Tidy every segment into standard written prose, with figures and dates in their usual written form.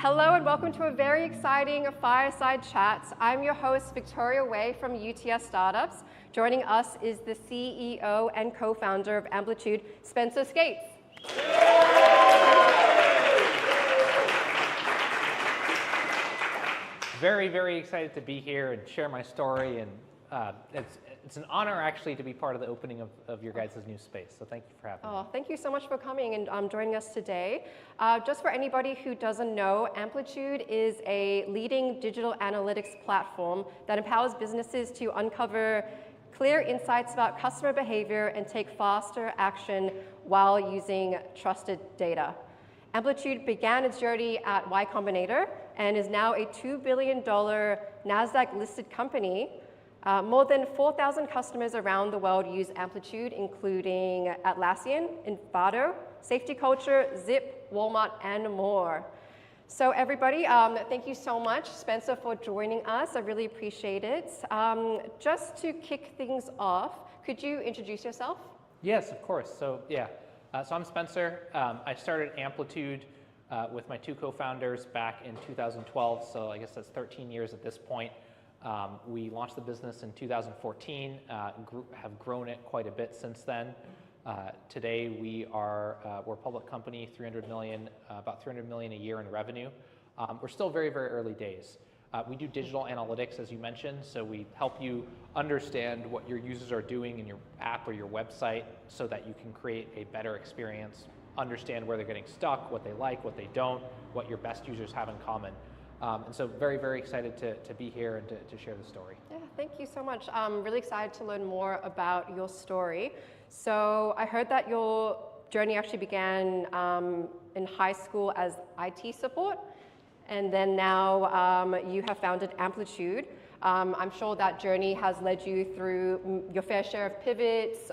Hello and welcome to a very exciting fireside chat. I'm your host, Victoria Wei from UTS Startups. Joining us is the CEO and co-founder of Amplitude, Spenser Skates. Very, very excited to be here and share my story, and it's an honor actually to be part of the opening of your guys' new space, so thank you for having me. Oh, thank you so much for coming and joining us today. Just for anybody who doesn't know, Amplitude is a leading digital analytics platform that empowers businesses to uncover clear insights about customer behavior and take faster action while using trusted data. Amplitude began its journey at Y Combinator and is now a $2 billion NASDAQ-listed company. More than 4,000 customers around the world use Amplitude, including Atlassian, Envato, SafetyCulture, Zip, Walmart, and more. So everybody, thank you so much, Spenser, for joining us. I really appreciate it. Just to kick things off, could you introduce yourself? Yes, of course. So so I'm Spenser. I started Amplitude with my two co-founders back in 2012, so I guess that's 13 years at this point. We launched the business in 2014, have grown it quite a bit since then. Today we're a public company, about 300 million a year in revenue. We're still very, very early days. We do digital analytics, as you mentioned, so we help you understand what your users are doing in your app or your website so that you can create a better experience, understand where they're getting stuck, what they like, what they don't, what your best users have in common. And so very, very excited to be here and to share the story. Yeah, thank you so much. I'm really excited to learn more about your story. So I heard that your journey actually began in high school as IT support, and then now you have founded Amplitude. I'm sure that journey has led you through your fair share of pivots,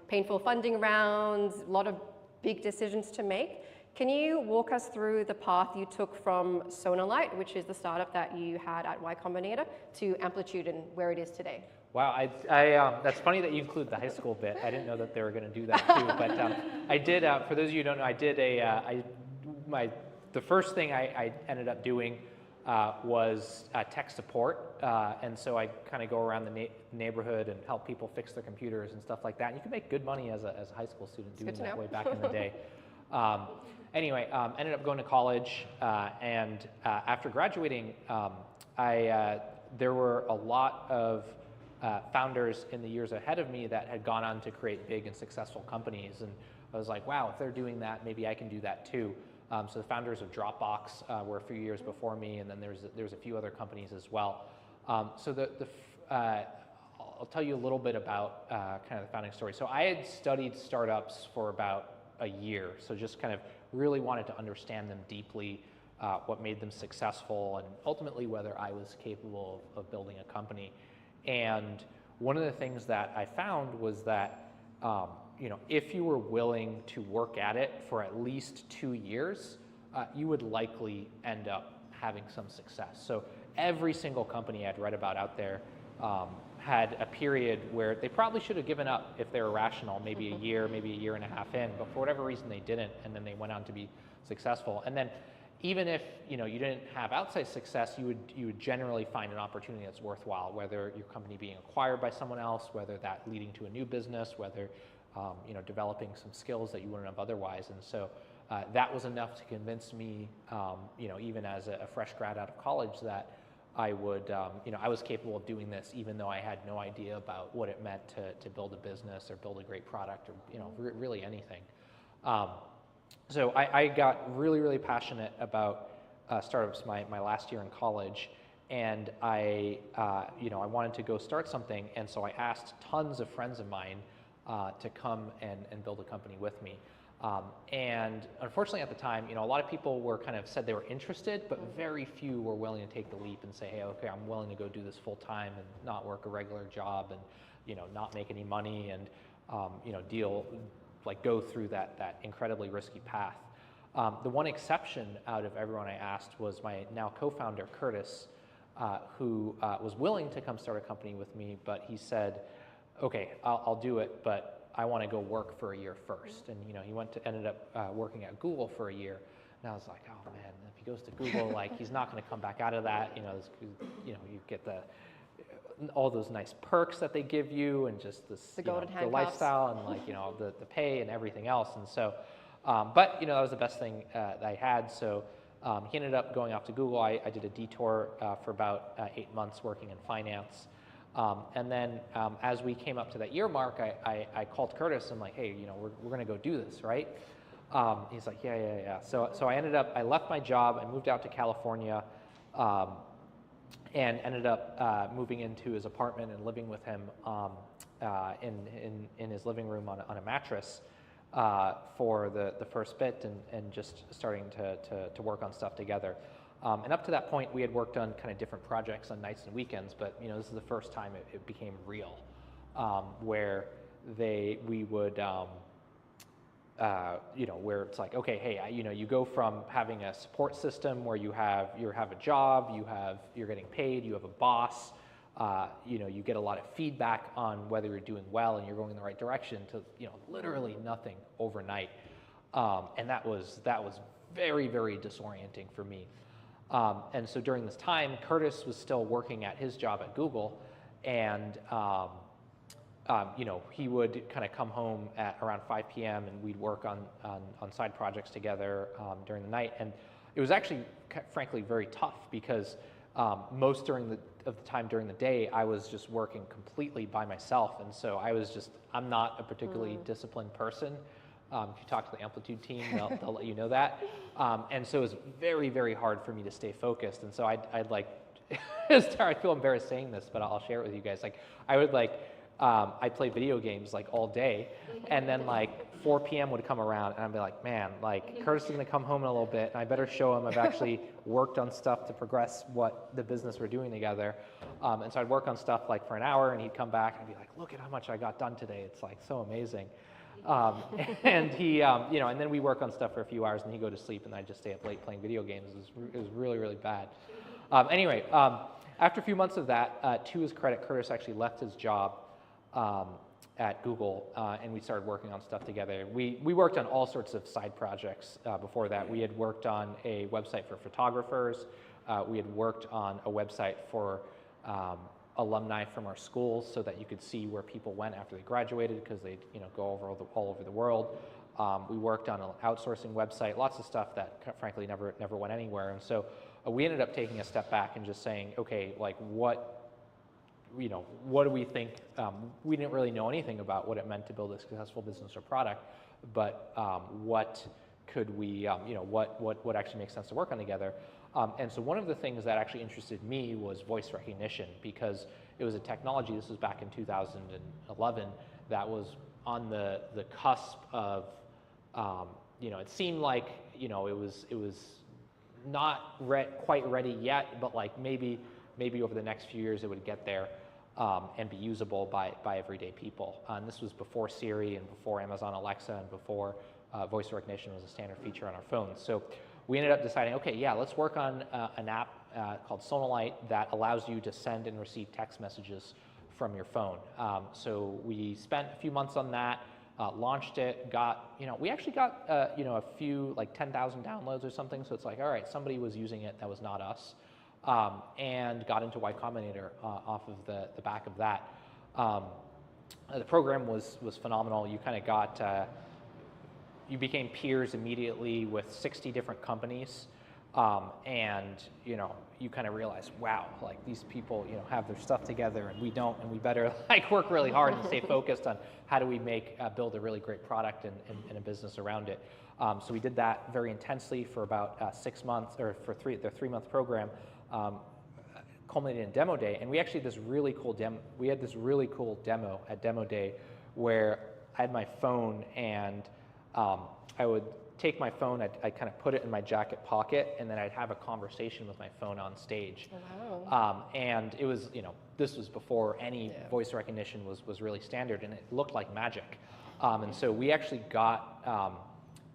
painful funding rounds, a lot of big decisions to make. Can you walk us through the path you took from Sonalight, which is the startup that you had at Y Combinator, to Amplitude and where it is today? Wow, that's funny that you include the high school bit. I didn't know that they were going to do that too. But I did. For those of you who don't know, I did the first thing I ended up doing was tech support, and so I kind of go around the neighborhood and help people fix their computers and stuff like that. And you can make good money as a high school student doing that way back in the day. Anyway, ended up going to college, and after graduating, there were a lot of founders in the years ahead of me that had gone on to create big and successful companies, and I was like, wow, if they're doing that, maybe I can do that too. So the founders of Dropbox were a few years before me, and then there's a few other companies as well. So I'll tell you a little bit about kind of the founding story. So I had studied startups for about a year, so just kind of really wanted to understand them deeply, what made them successful, and ultimately whether I was capable of building a company. And one of the things that I found was that if you were willing to work at it for at least 2 years, you would likely end up having some success. So every single company I'd read about out there had a period where they probably should have given up if they were rational, maybe a year and a half in, but for whatever reason they didn't, and then they went on to be successful. And then even if you didn't have outside success, you would generally find an opportunity that's worthwhile, whether your company being acquired by someone else, whether that leading to a new business, whether developing some skills that you wouldn't have otherwise. And so that was enough to convince me, even as a fresh grad out of college, that I would, I was capable of doing this, even though I had no idea about what it meant to build a business or build a great product or, really anything. So I got really, really passionate about startups my last year in college, and I wanted to go start something, and so I asked tons of friends of mine to come and build a company with me. And unfortunately at the time, a lot of people were said they were interested, but very few were willing to take the leap and say, hey, okay, I'm willing to go do this full time and not work a regular job and, not make any money and, go through that incredibly risky path. The one exception out of everyone I asked was my now co-founder, Curtis, who was willing to come start a company with me, but he said, okay, I'll do it, but I want to go work for a year first. And he ended up working at Google for a year. And I was like, oh man, if you goes to Google, like he's not going to come back out of that. You get all those nice perks that they give you, and just this the lifestyle, and like the pay and everything else. And so, but that was the best thing that I had. So he ended up going off to Google. I did a detour for about 8 months working in finance. And then as we came up to that year mark, I called Curtis. I'm like, hey, we're going to go do this, right? He's like, yeah. So I left my job. I moved out to California, and ended up moving into his apartment and living with him in his living room on a mattress for the first bit, and just starting to work on stuff together. And up to that point, we had worked on kind of different projects on nights and weekends, but this is the first time it became real, where we would, where it's like, okay, hey, you go from having a support system where you have a job, you're getting paid, you have a boss, you get a lot of feedback on whether you're doing well and you're going in the right direction, to literally nothing overnight, and that was very, very disorienting for me. And so during this time, Curtis was still working at his job at Google, and he would kind of come home at around 5 p.m. and we'd work on side projects together during the night. And it was actually, frankly, very tough, because most of the time during the day, I was just working completely by myself. And so I'm not a particularly disciplined person. If you talk to the Amplitude team, they'll let you know that. And so it was very, very hard for me to stay focused. And so I'd like, I feel embarrassed saying this, but I'll share it with you guys. Like, I'd play video games like all day, and then like 4 p.m. would come around, and I'd be like, man, like Curtis is gonna come home in a little bit, and I better show him I've actually worked on stuff to progress what the business we're doing together. And so I'd work on stuff like for an hour, and he'd come back and I'd be like, look at how much I got done today. It's like so amazing. And he, and then we work on stuff for a few hours, and he'd go to sleep, and I'd just stay up late playing video games. It was really, really bad. Anyway, after a few months of that, to his credit, Curtis actually left his job at Google, and we started working on stuff together. We worked on all sorts of side projects before that. We had worked on a website for photographers. We had worked on a website for alumni from our schools, so that you could see where people went after they graduated, because they'd go all over the world. We worked on an outsourcing website, lots of stuff that frankly never went anywhere. And so we ended up taking a step back and just saying, okay, like what do we think? We didn't really know anything about what it meant to build a successful business or product, but what could we, what actually makes sense to work on together? And so one of the things that actually interested me was voice recognition, because it was a technology, this was back in 2011, that was on the cusp of, it seemed like, it was not quite ready yet, but like maybe over the next few years it would get there and be usable by everyday people. And this was before Siri and before Amazon Alexa and before voice recognition was a standard feature on our phones. So we ended up deciding, okay, yeah, let's work on an app called Sonalite that allows you to send and receive text messages from your phone. So we spent a few months on that, launched it, we actually got, a few, like 10,000 downloads or something. So it's like, all right, somebody was using it that was not us. And got into Y Combinator off of the back of that. The program was phenomenal. You kind of got, you became peers immediately with 60 different companies, and you kind of realize, wow, like these people have their stuff together and we don't, and we better like work really hard and stay focused on how do we build a really great product and a business around it. So we did that very intensely for about 6 months, or for the 3-month program. Culminated in Demo Day, and we actually had this really cool demo at Demo Day, where I had my phone, and I would take my phone, I'd kind of put it in my jacket pocket, and then I'd have a conversation with my phone on stage. Wow. And it was, this was before any voice recognition was really standard, and it looked like magic. And so we actually got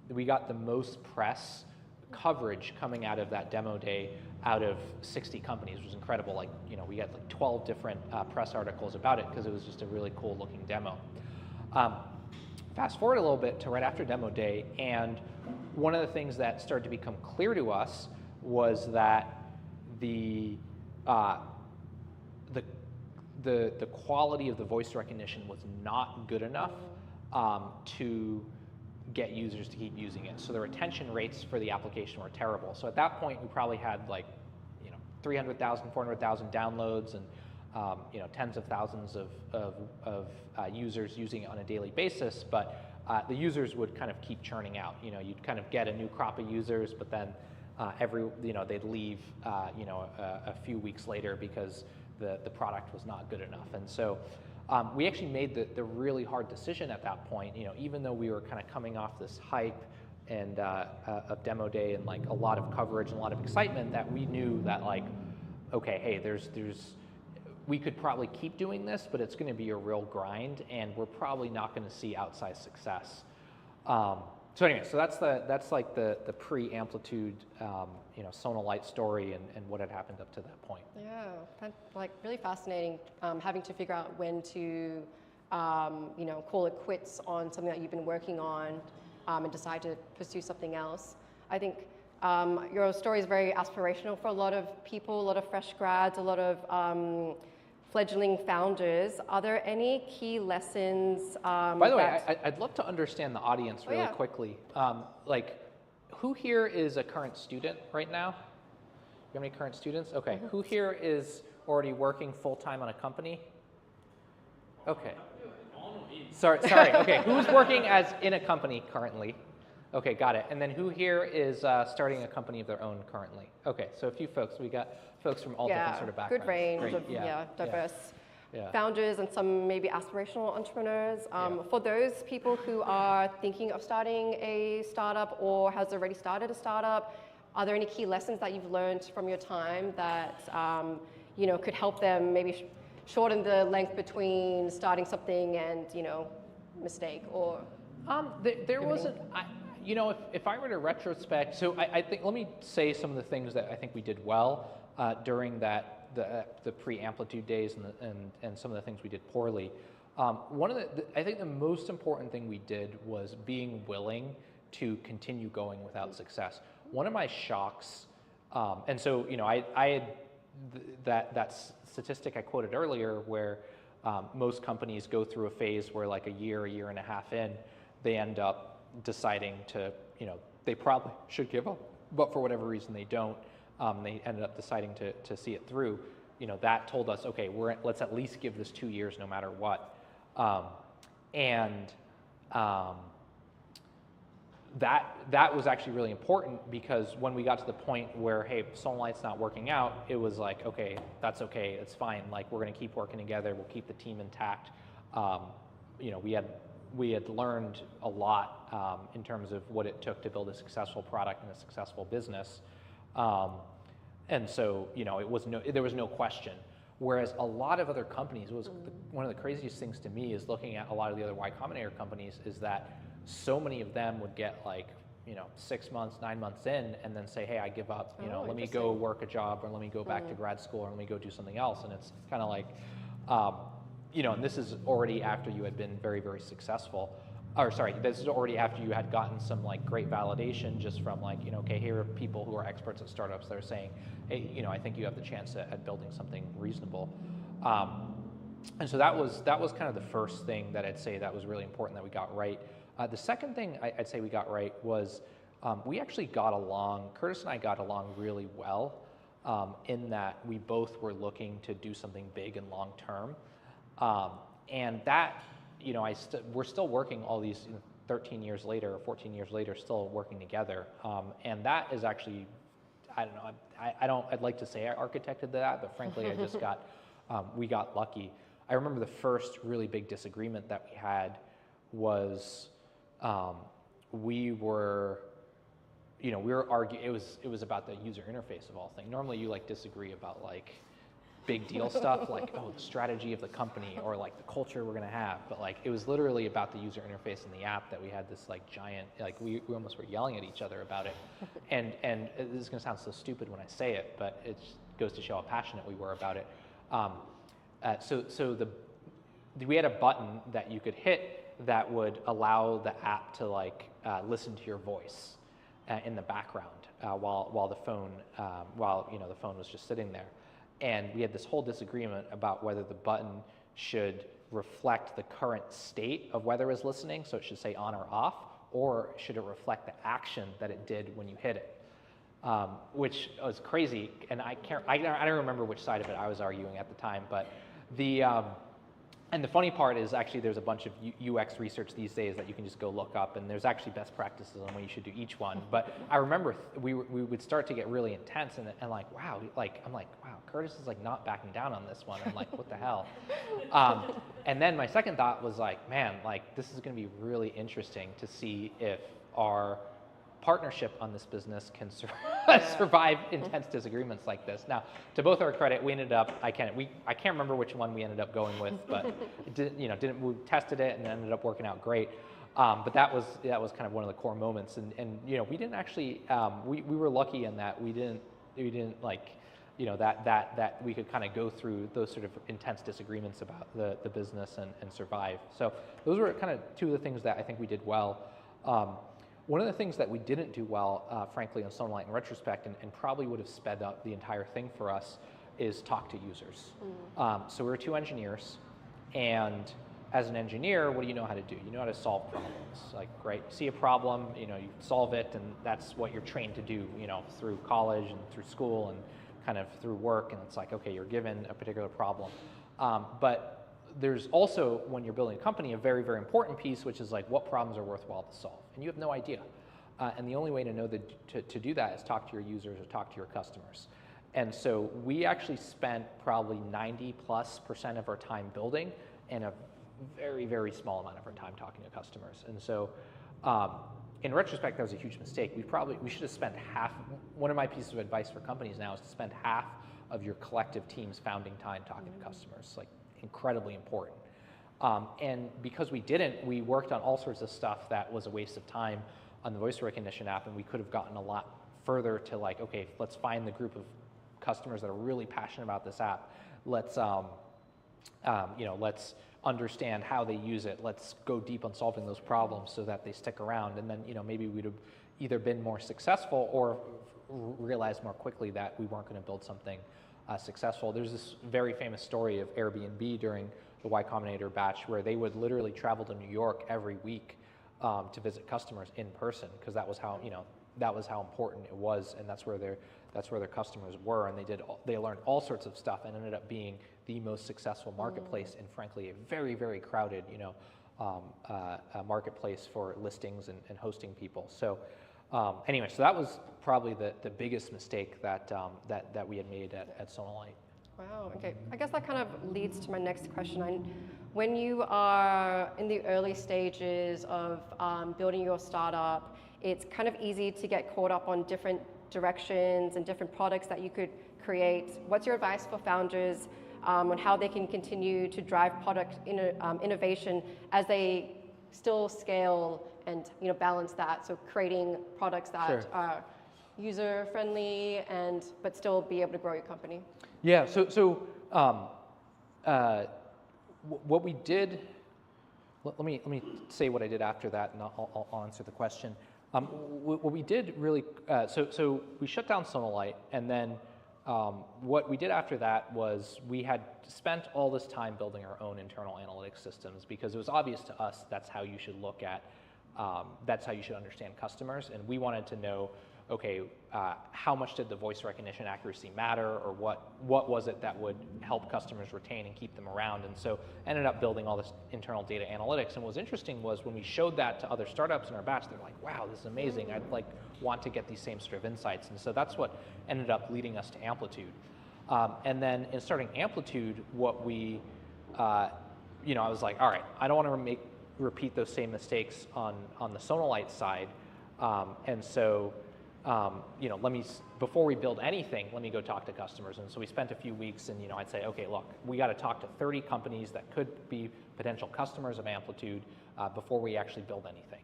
the most press coverage coming out of that Demo Day out of 60 companies, which was incredible. Like, we had like 12 different press articles about it, because it was just a really cool looking demo. Fast forward a little bit to right after Demo Day, and one of the things that started to become clear to us was that the quality of the voice recognition was not good enough to get users to keep using it. So the retention rates for the application were terrible. So at that point, we probably had like 300,000, 400,000 downloads and tens of thousands of users using it on a daily basis, but the users would kind of keep churning out. You'd kind of get a new crop of users, but then they'd leave a few weeks later because the product was not good enough. And so we actually made the really hard decision at that point, even though we were kind of coming off this hype and of demo day and like a lot of coverage and a lot of excitement, that we knew that like, okay, hey, we could probably keep doing this, but it's going to be a real grind, and we're probably not going to see outsized success. So anyway, so that's like the pre-Amplitude Sonalight story and what had happened up to that point. Yeah, that's like really fascinating. Having to figure out when to call it quits on something that you've been working on and decide to pursue something else. I think your story is very aspirational for a lot of people, a lot of fresh grads, a lot of fledgling founders. Are there any key lessons? By the way, I'd love to understand the audience really quickly. Like, who here is a current student right now? You have any current students? Okay. Who here is already working full-time on a company? Okay. Sorry. Okay. Who's working as in a company currently? Okay, got it. And then who here is starting a company of their own currently? Okay, so a few folks. We got folks from all different sort of backgrounds. Good range of diverse founders and some maybe aspirational entrepreneurs. For those people who are thinking of starting a startup or has already started a startup, are there any key lessons that you've learned from your time that could help them maybe shorten the length between starting something and mistake or? There wasn't. If I were to retrospect, so I think, let me say some of the things that I think we did well during the pre-Amplitude days and some of the things we did poorly. I think the most important thing we did was being willing to continue going without success. One of my shocks, and so I had that statistic I quoted earlier where most companies go through a phase where like a year and a half in, they end up deciding to, they probably should give up, but for whatever reason they don't. They ended up deciding to see it through. That told us, okay, let's at least give this 2 years no matter what. That was actually really important, because when we got to the point where, hey, Sonalight's not working out, it was like, okay, that's okay, it's fine. Like, we're going to keep working together. We'll keep the team intact. We had learned a lot in terms of what it took to build a successful product and a successful business. And so, there was no question. Whereas a lot of other companies, one of the craziest things to me is looking at a lot of the other Y Combinator companies, is that so many of them would get like, 6 months, 9 months in, and then say, hey, I give up, let me go work a job, or let me go back to grad school, or let me go do something else. And it's kind of like, and this is already after you had been very, very successful. Or sorry, this is already after you had gotten some like great validation just from like, okay, here are people who are experts at startups that are saying, hey, I think you have the chance at building something reasonable. And so that was kind of the first thing that I'd say that was really important that we got right. The second thing I'd say we got right was we actually got along, Curtis and I got along really well in that we both were looking to do something big and long term. And that, we're still working all these 13 years later or 14 years later, still working together. And that is actually, I don't know, I'd like to say I architected that, but frankly, I just we got lucky. I remember the first really big disagreement that we had was we were arguing, it was about the user interface of all things. Normally you like disagree about like big deal stuff like, the strategy of the company or like the culture we're gonna have, but like it was literally about the user interface in the app that we had this like giant, like we almost were yelling at each other about it. And this is gonna sound so stupid when I say it, but it goes to show how passionate we were about it. We had a button that you could hit that would allow the app to like listen to your voice. in the background while the phone the phone was just sitting there, and we had this whole disagreement about whether the button should reflect the current state of whether it was listening, so it should say on or off, or should it reflect the action that it did when you hit it, which was crazy, and I don't remember which side of it I was arguing at the time, but and the funny part is actually there's a bunch of UX research these days that you can just go look up, and there's actually best practices on when you should do each one. But I remember we would start to get really intense and like, wow, I'm like, wow, Curtis is like not backing down on this one. I'm like, what the hell? And then my second thought was like, man, like this is going to be really interesting to see if our partnership on this business can survive intense disagreements like this. Now, to both our credit, we ended up, I can't remember which one we ended up going with, but we tested it and it ended up working out great. But that was kind of one of the core moments, and we didn't actually, we were lucky in that we didn't like, that we could kind of go through those sort of intense disagreements about the business and survive. So those were kind of two of the things that I think we did well. One of the things that we didn't do well, frankly, on Sonalight in retrospect, and probably would have sped up the entire thing for us, is talk to users. So we were two engineers, and as an engineer, what do you know how to do? You know how to solve problems. Like, right, you see a problem, you solve it, and that's what you're trained to do, through college and through school and kind of through work, and it's like, okay, you're given a particular problem. But there's also, when you're building a company, a very, very important piece, which is like, what problems are worthwhile to solve? And you have no idea. And the only way to know to do that is talk to your users or talk to your customers. And so we actually spent probably 90+% of our time building and a very, very small amount of our time talking to customers. And so in retrospect, that was a huge mistake. We should have spent half. One of my pieces of advice for companies now is to spend half of your collective team's founding time talking to customers. Like, incredibly important. And because we didn't, we worked on all sorts of stuff that was a waste of time on the voice recognition app, and we could have gotten a lot further to like, okay, let's find the group of customers that are really passionate about this app. Let's let's understand how they use it. Let's go deep on solving those problems so that they stick around, and then maybe we'd have either been more successful or realized more quickly that we weren't going to build something successful. There's this very famous story of Airbnb during the Y Combinator batch where they would literally travel to New York every week to visit customers in person, because that was how important it was, and that's where their customers were, and they learned all sorts of stuff and ended up being the most successful marketplace in, frankly, a very, very crowded marketplace for listings and hosting people. So anyway, so that was probably the biggest mistake that we had made at Sonalight. Wow, okay. I guess that kind of leads to my next question. When you are in the early stages of building your startup, it's kind of easy to get caught up on different directions and different products that you could create. What's your advice for founders on how they can continue to drive product innovation as they still scale and balance that, so creating products that are user friendly but still be able to grow your company? Yeah. So what we did. Let me say what I did after that, and I'll answer the question. What we did really. So we shut down Sonalight, and then what we did after that was we had spent all this time building our own internal analytics systems, because it was obvious to us that's how you should look at. That's how you should understand customers, and we wanted to know, okay, how much did the voice recognition accuracy matter, or what was it that would help customers retain and keep them around? And so ended up building all this internal data analytics. And what was interesting was when we showed that to other startups in our batch, they're like, wow, this is amazing. I'd want to get these same sort of insights. And so that's what ended up leading us to Amplitude. And then in starting Amplitude, what we, I was like, all right, I don't want to repeat those same mistakes on the Sonalight side, and so before we build anything, let me go talk to customers. And so we spent a few weeks, and I'd say, okay, look, we got to talk to 30 companies that could be potential customers of Amplitude before we actually build anything.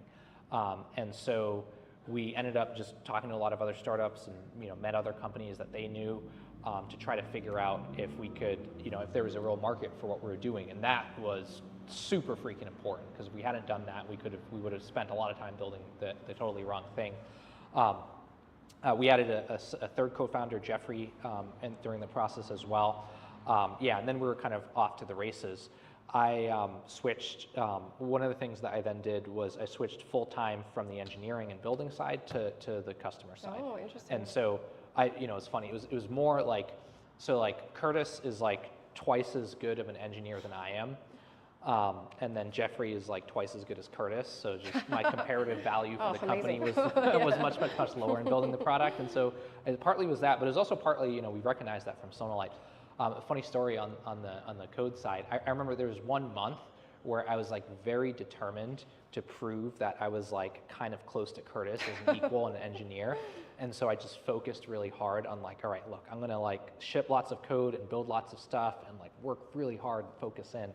And so we ended up just talking to a lot of other startups, and met other companies that they knew to try to figure out if we could, if there was a real market for what we were doing, and that was super freaking important, because if we hadn't done that, we would have spent a lot of time building the totally wrong thing. We added a third co-founder, Jeffrey, and during the process as well. And then we were kind of off to the races. I switched, one of the things that I then did was I switched full-time from the engineering and building side to the customer side. Oh, interesting. And so it's funny, it was more like, Curtis is like twice as good of an engineer than I am. And then Jeffrey is like twice as good as Curtis, so just my comparative value for the company was much lower in building the product, and so it partly was that, but it was also partly, we recognized that from Sonalight. A funny story on the code side, I remember there was 1 month where I was like very determined to prove that I was like kind of close to Curtis as an equal and an engineer, and so I just focused really hard on like, all right, look, I'm gonna like ship lots of code and build lots of stuff and like work really hard and focus in.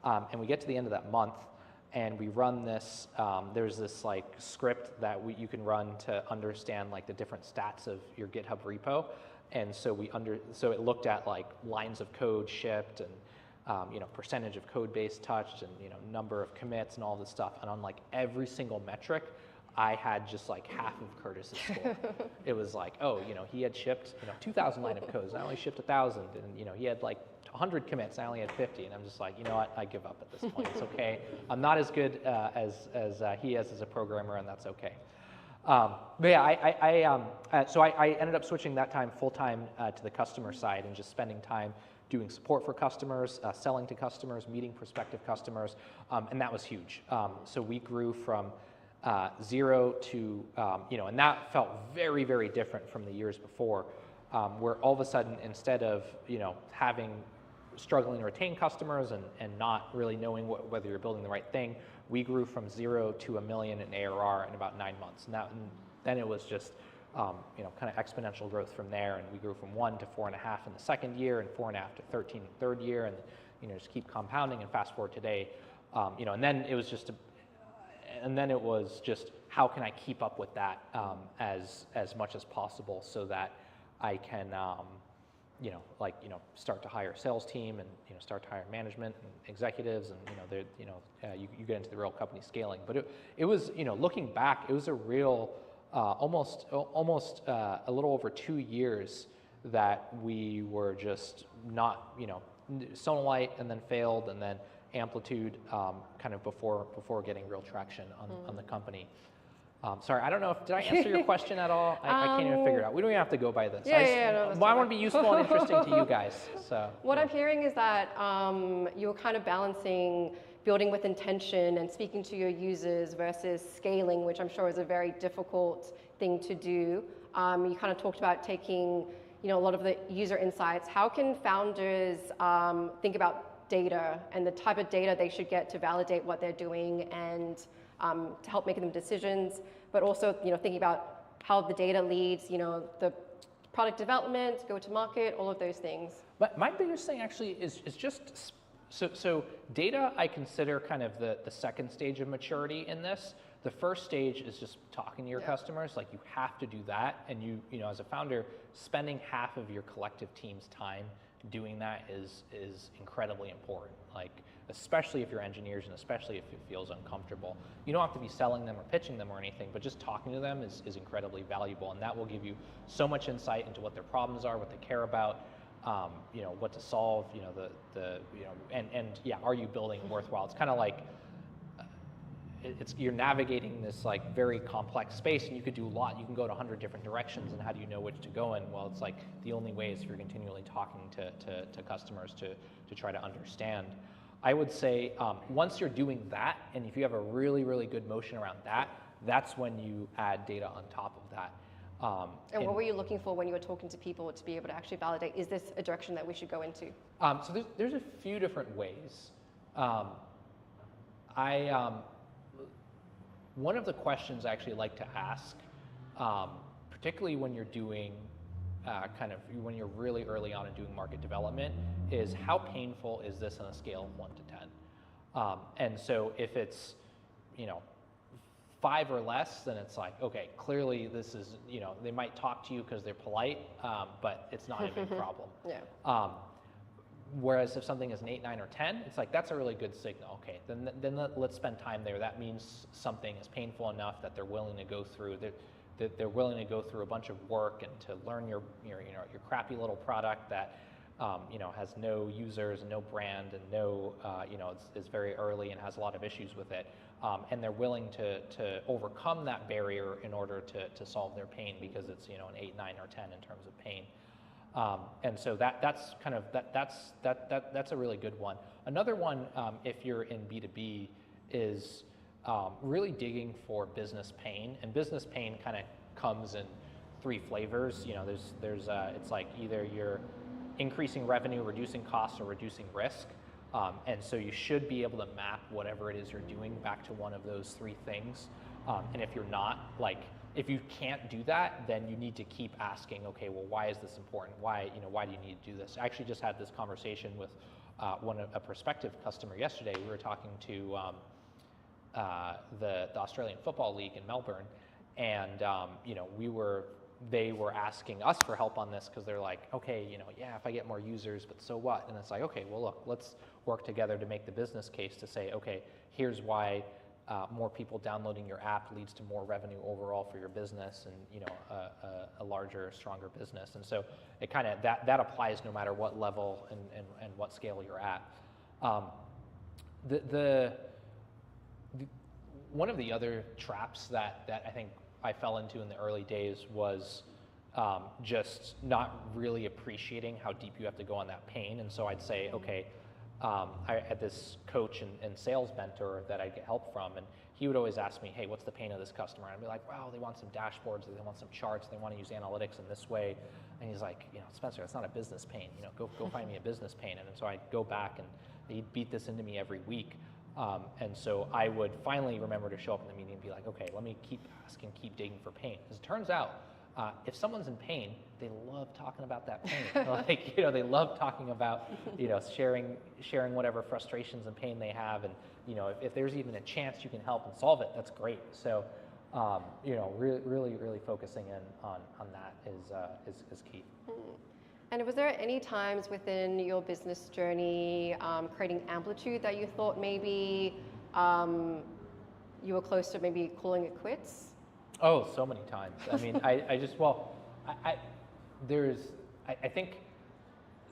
And we get to the end of that month, and we run this. There's this like script that you can run to understand like the different stats of your GitHub repo, and so so it looked at like lines of code shipped and percentage of code base touched and number of commits and all this stuff. And on like every single metric, I had just like half of Curtis's score. It was like, he had shipped 2,000 line of codes. I only shipped 1,000, and he had like 100 commits. I only had 50, and I'm just like, what? I give up at this point. It's okay. I'm not as good as he is as a programmer, and that's okay. So I ended up switching that time full time to the customer side and just spending time doing support for customers, selling to customers, meeting prospective customers, and that was huge. So we grew from 0 to, and that felt very, very different from the years before, where all of a sudden, instead of, struggling to retain customers and not really knowing whether you're building the right thing, we grew from 0 to $1 million in ARR in about 9 months. And then it was just, kind of exponential growth from there. And we grew from 1 to 4.5 in the second year, and 4.5 to 13 in the third year, and just keep compounding. And fast forward today, and then it was just how can I keep up with that as much as possible so that I can start to hire a sales team and start to hire management and executives, and you get into the real company scaling. But it was looking back, it was a real almost a little over 2 years that we were just not Sonalight, and then failed, and then Amplitude kind of before getting real traction on the company. Sorry, I don't know did I answer your question at all? I can't even figure it out. We don't even have to go by this. I want to be useful and interesting to you guys. So what I'm hearing is that you're kind of balancing building with intention and speaking to your users versus scaling, which I'm sure is a very difficult thing to do. You kind of talked about taking a lot of the user insights. How can founders think about data and the type of data they should get to validate what they're doing and to help making them decisions, but also thinking about how the data leads the product development, go to market, all of those things. But my biggest thing actually is just so data I consider kind of the second stage of maturity in this. The first stage is just talking to your customers. Like, you have to do that, and you as a founder, spending half of your collective team's time doing that is incredibly important. Like, especially if you're engineers, and especially if it feels uncomfortable. You don't have to be selling them or pitching them or anything, but just talking to them is incredibly valuable, and that will give you so much insight into what their problems are, what they care about, what to solve, are you building worthwhile? It's kind of like you're navigating this like very complex space, and you could do a lot. You can go to 100 different directions, and how do you know which to go in? Well, it's like the only way is if you're continually talking to customers to try to understand. I would say once you're doing that, and if you have a really, really good motion around that, that's when you add data on top of that. And what were you looking for when you were talking to people to be able to actually validate, is this a direction that we should go into? So there's a few different ways. One of the questions I actually like to ask, particularly when you're doing when you're really early on in doing market development, is how painful is this on a scale of 1 to 10? And so if it's 5 or less, then it's like, okay, clearly this is, they might talk to you because they're polite, but it's not a big problem. Whereas if something is an 8, 9, or 10, it's like, that's a really good signal. Okay, then let's spend time there. That means something is painful enough that they're willing to go through. they're willing to go through a bunch of work and to learn your crappy little product that has no users and no brand and no it's very early and has a lot of issues with it, and they're willing to overcome that barrier in order to solve their pain, because it's an 8, 9, or 10 in terms of pain. And so that's a really good one. Another one, if you're in B2B, is really digging for business pain. And business pain kind of comes in 3 flavors. There's it's like either you're increasing revenue, reducing costs, or reducing risk. And so you should be able to map whatever it is you're doing back to one of those 3 things. And if you're not, if you can't do that, then you need to keep asking, okay, well, why is this important? Why do you need to do this? I actually just had this conversation with a prospective customer yesterday. We were talking to the Australian Football League in Melbourne, and they were asking us for help on this, because they're like, okay, if I get more users, but so what? And it's like, okay, well, look, let's work together to make the business case to say, okay, here's why more people downloading your app leads to more revenue overall for your business, and a larger, stronger business. And so it kind of that applies no matter what level and what scale you're at. One of the other traps that I think I fell into in the early days was just not really appreciating how deep you have to go on that pain. And so I'd say, okay, I had this coach and sales mentor that I'd get help from, and he would always ask me, hey, what's the pain of this customer? And I'd be like, wow, they want some dashboards, they want some charts, they want to use analytics in this way. And he's like, Spencer, it's not a business pain. Go find me a business pain. And so I'd go back, and he'd beat this into me every week. And so I would finally remember to show up in the meeting and be like, okay, let me keep asking, keep digging for pain. Because it turns out, if someone's in pain, they love talking about that pain. They love talking about, sharing whatever frustrations and pain they have. And, if there's even a chance you can help and solve it, that's great. So, really focusing in on that is key. And was there any times within your business journey, creating Amplitude, that you thought maybe you were close to maybe calling it quits? Oh, so many times. I mean, I think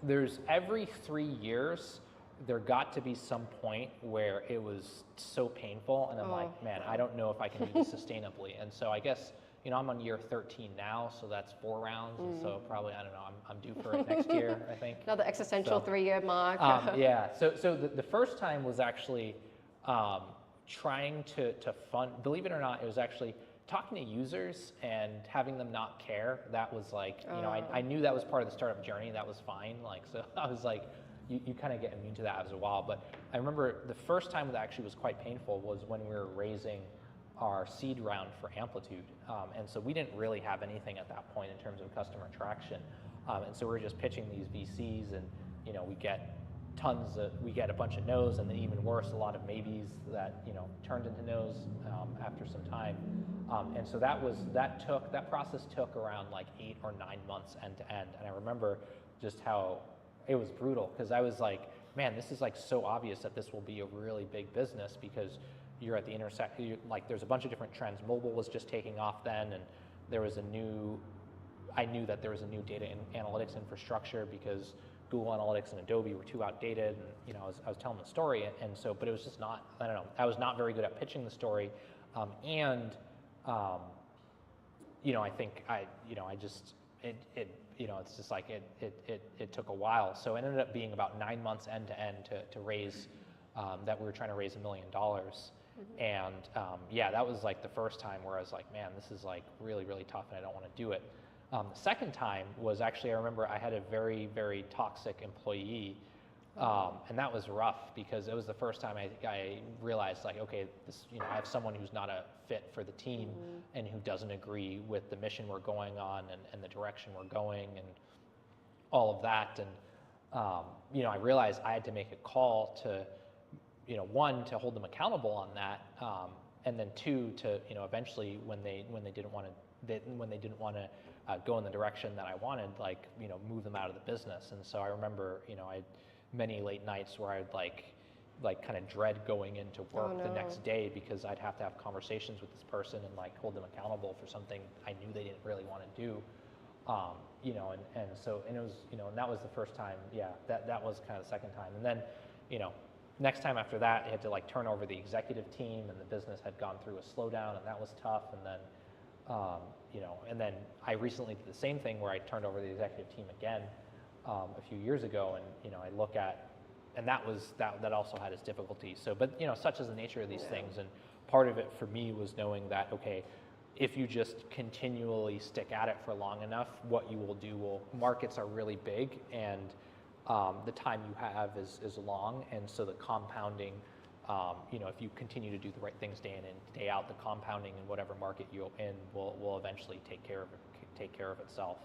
there's every 3 years, there got to be some point where it was so painful, and I'm like, man, I don't know if I can do this sustainably. And so I guess, I'm on year 13 now, so that's 4 rounds, and so probably, I don't know, I'm due for it next year, I think. Another existential 3-year mark. Yeah, so the first time was actually trying to fund, believe it or not, it was actually talking to users and having them not care. That was like, I knew that was part of the startup journey, that was fine. So I was like, you kind of get immune to that after a while. But I remember the first time that actually was quite painful was when we were raising our seed round for Amplitude. And so we didn't really have anything at that point in terms of customer traction. And so we were just pitching these VCs, and we get a bunch of no's, and then even worse, a lot of maybes that turned into no's after some time. And so that process took around like 8 or 9 months end to end. And I remember just how it was brutal, because I was like, man, this is like so obvious that this will be a really big business, because you're at the intersection, there's a bunch of different trends. Mobile was just taking off then, and I knew that there was a new data analytics infrastructure, because Google Analytics and Adobe were too outdated, and I was telling the story, and so, but it was just not, I don't know, I was not very good at pitching the story, I think it's just like it took a while. So it ended up being about 9 months end to end to raise, that we were trying to raise $1 million. Mm-hmm. And that was like the first time where I was like, man, this is like really, really tough, and I don't want to do it. The second time was actually, I remember I had a very, very toxic employee, and that was rough, because it was the first time I realized, like, okay, this, I have someone who's not a fit for the team, mm-hmm. and who doesn't agree with the mission we're going on, and the direction we're going, and all of that. And I realized I had to make a call to, one, to hold them accountable on that, and then 2, to eventually, when they didn't want to go in the direction that I wanted, move them out of the business. And so I remember, I had many late nights where I'd like kind of dread going into work Oh, the no. next day because I'd have to have conversations with this person and like hold them accountable for something I knew they didn't really want to do. You know, and so, and it was, you know, and that was the first time, yeah, that was kind of the second time. And then, you know, next time after that, I had to like turn over the executive team, and the business had gone through a slowdown, and that was tough. And then, you know, and then I recently did the same thing where I turned over the executive team again a few years ago, and, you know, I look at, and that also had its difficulties. So, but, you know, such is the nature of these things. And part of it for me was knowing that, okay, if you just continually stick at it for long enough, what you will do markets are really big, and the time you have is long, and so the compounding, you know, if you continue to do the right things day in and day out, the compounding in whatever market you're in will eventually take care of itself.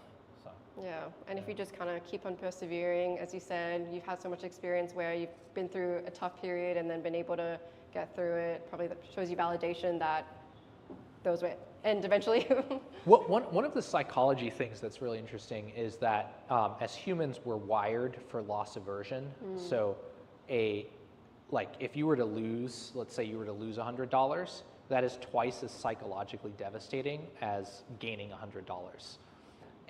So. Yeah, and if you just kind of keep on persevering, as you said, you've had so much experience where you've been through a tough period and then been able to get through it, probably that shows you validation that those will end eventually. Well, one of the psychology things that's really interesting is that as humans, we're wired for loss aversion. So like if you were to lose, let's say you were to lose $100, that is twice as psychologically devastating as gaining $100.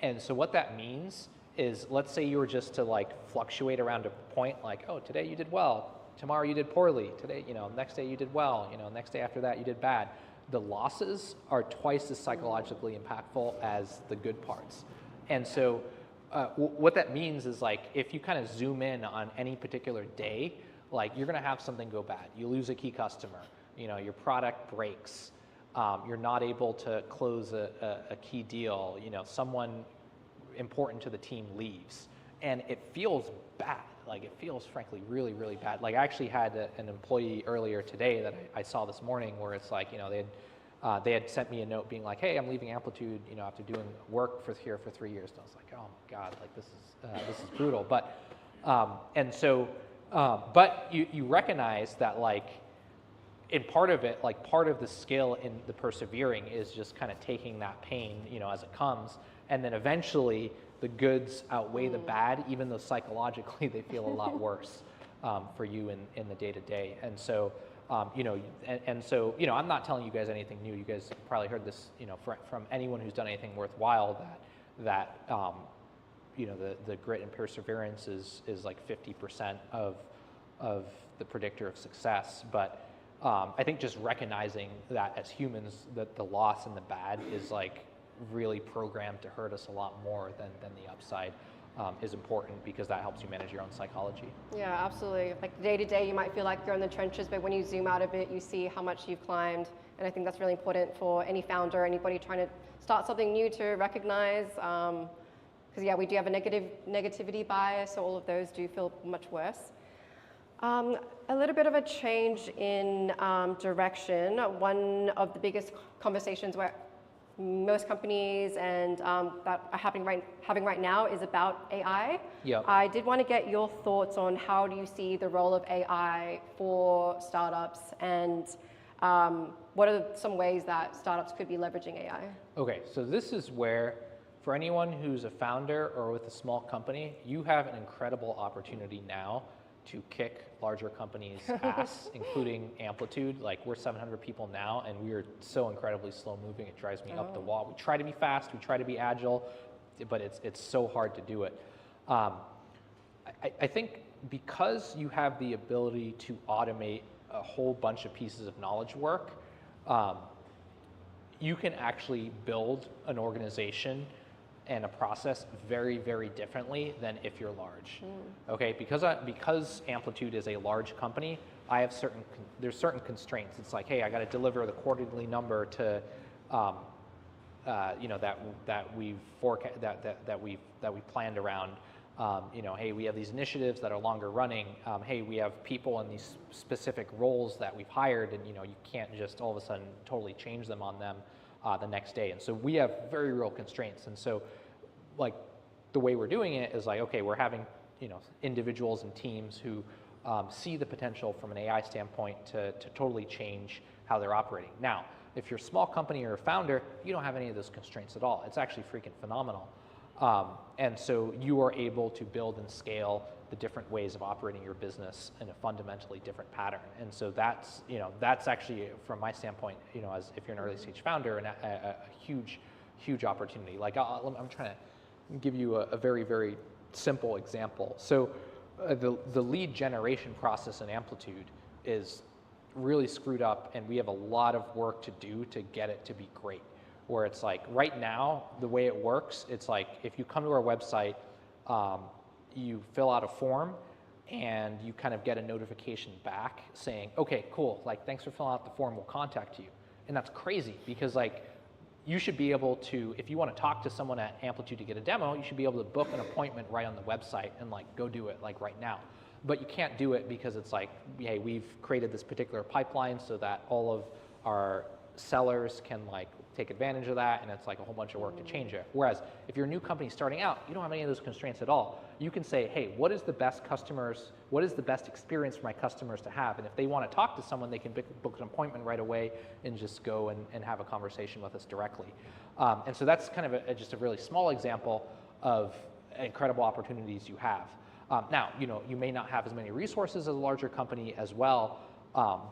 And so what that means is, let's say you were just to like fluctuate around a point, like, oh, today you did well, tomorrow you did poorly, today, you know, next day you did well, you know, next day after that you did bad. The losses are twice as psychologically impactful as the good parts. And so what that means is, like, if you kind of zoom in on any particular day, like, you're gonna have something go bad. You lose a key customer, you know, your product breaks, you're not able to close a key deal, you know, someone important to the team leaves, and it feels bad. Like, it feels frankly really, really bad. Like, I actually had an employee earlier today that I saw this morning where it's like, you know, they had sent me a note being like, hey, I'm leaving Amplitude, you know, after doing work here for 3 years. And I was like, oh my God, like this is brutal. But and so, but you recognize that, like, in part of it, like, part of the skill in the persevering is just kind of taking that pain, you know, as it comes, and then eventually the goods outweigh the bad, even though psychologically they feel a lot worse for you in the day-to-day. And so, you know, and so, you know, I'm not telling you guys anything new. You guys probably heard this, you know, from anyone who's done anything worthwhile, that you know, the grit and perseverance is like 50% of the predictor of success. But I think just recognizing that as humans, that the loss and the bad is like really programmed to hurt us a lot more than the upside is important, because that helps you manage your own psychology. Yeah, absolutely. Like, day to day, you might feel like you're in the trenches, but when you zoom out a bit, you see how much you've climbed. And I think that's really important for any founder, anybody trying to start something new, to recognize. Because yeah, we do have a negativity bias, so all of those do feel much worse. A little bit of a change in direction. One of the biggest conversations where most companies and that are having right now is about AI. Yep. I did want to get your thoughts on how do you see the role of AI for startups, and what are some ways that startups could be leveraging AI? Okay, so this is where, for anyone who's a founder or with a small company, you have an incredible opportunity now to kick larger companies' ass, including Amplitude. Like, we're 700 people now, and we are so incredibly slow moving, it drives me up the wall. We try to be fast, we try to be agile, but it's so hard to do it. I think because you have the ability to automate a whole bunch of pieces of knowledge work, you can actually build an organization and a process very, very differently than if you're large. Okay, because Amplitude is a large company, I have there's certain constraints. It's like, hey, I got to deliver the quarterly number to, you know, that we've planned around. You know, hey, we have these initiatives that are longer running. Hey, we have people in these specific roles that we've hired, and, you know, you can't just all of a sudden totally change them on them the next day. And so we have very real constraints. And so, like, the way we're doing it is like, okay, we're having, you know, individuals and teams who see the potential from an AI standpoint to totally change how they're operating. Now, if you're a small company or a founder, you don't have any of those constraints at all. It's actually freaking phenomenal. And so you are able to build and scale the different ways of operating your business in a fundamentally different pattern. And so that's, that's actually, from my standpoint, as if you're an early stage founder, a huge opportunity. Like I'm trying to give you a very, very simple example. So the lead generation process in Amplitude is really screwed up, and we have a lot of work to do to get it to be great. Where it's like right now, the way it works, it's like if you come to our website, you fill out a form and you kind of get a notification back saying, okay, cool, like thanks for filling out the form, we'll contact you. And that's crazy because like you should be able to, if you want to talk to someone at Amplitude to get a demo, you should be able to book an appointment right on the website and like go do it like right now. But you can't do it because it's like, hey, we've created this particular pipeline so that all of our sellers can like take advantage of that, and it's like a whole bunch of work to change it. Whereas if you're a new company starting out, you don't have any of those constraints at all. You can say, hey, what is the best experience for my customers to have? And if they want to talk to someone, they can book an appointment right away and just go and have a conversation with us directly. And so that's kind of just a really small example of incredible opportunities you have. Now, you may not have as many resources as a larger company as well,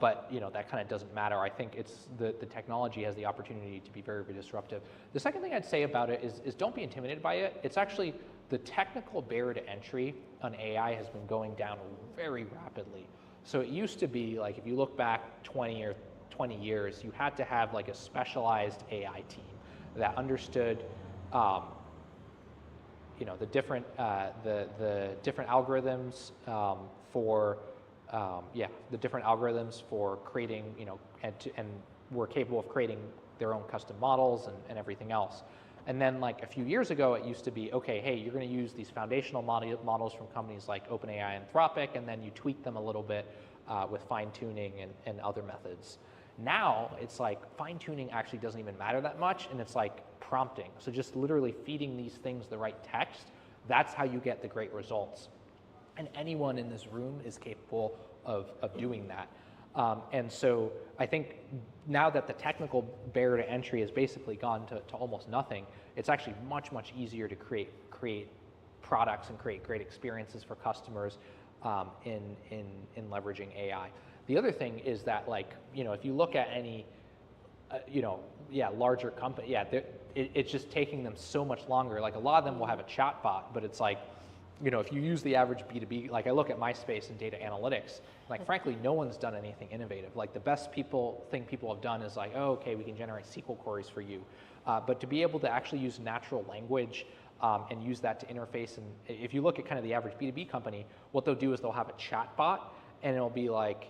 but that kind of doesn't matter. I think it's the technology has the opportunity to be very, very disruptive. The second thing I'd say about it is don't be intimidated by it. It's actually the technical barrier to entry on AI has been going down very rapidly. So it used to be like if you look back 20 years, you had to have like a specialized AI team that understood the different algorithms for creating, and were capable of creating their own custom models and everything else. And then like a few years ago, it used to be, okay, hey, you're going to use these foundational models from companies like OpenAI and Anthropic, and then you tweak them a little bit with fine tuning and other methods. Now it's like fine tuning actually doesn't even matter that much, and it's like prompting. So just literally feeding these things the right text, that's how you get the great results. And anyone in this room is capable of doing that. And so I think now that the technical barrier to entry has basically gone to almost nothing, it's actually much, much easier to create products and create great experiences for customers in leveraging AI. The other thing is that, like, if you look at any, larger company, it's just taking them so much longer. Like a lot of them will have a chat bot, but it's like, if you use the average B2B, like I look at MySpace and data analytics, like frankly, no one's done anything innovative. Like the best thing people have done is like, oh, okay, we can generate SQL queries for you. But to be able to actually use natural language and use that to interface, and if you look at kind of the average B2B company, what they'll do is they'll have a chat bot, and it'll be like,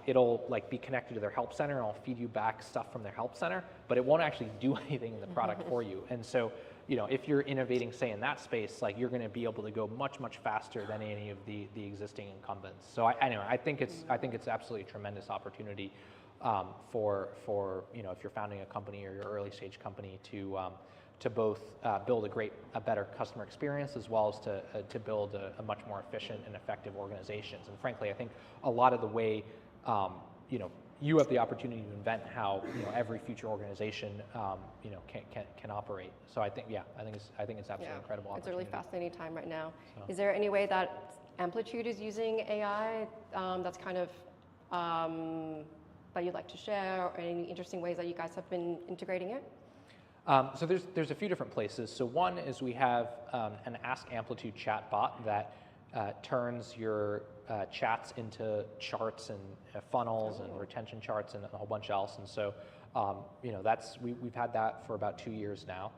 it'll like be connected to their help center, and it'll feed you back stuff from their help center, but it won't actually do anything in the product for you. And so, if you're innovating, say in that space, like you're going to be able to go much, much faster than any of the existing incumbents. So anyway, I think it's absolutely a tremendous opportunity for if you're founding a company or your early stage company to both build a better customer experience, as well as to build a much more efficient and effective organizations. And frankly, I think a lot of the way, you have the opportunity to invent how every future organization can operate. So I think it's absolutely incredible opportunity. It's a really fascinating time right now. So. Is there any way that Amplitude is using AI that's kind of that you'd like to share, or any interesting ways that you guys have been integrating it? So there's a few different places. So one is we have an Ask Amplitude chat bot that turns your chats into charts and funnels and retention charts and a whole bunch else. And so we've had that for about 2 years now.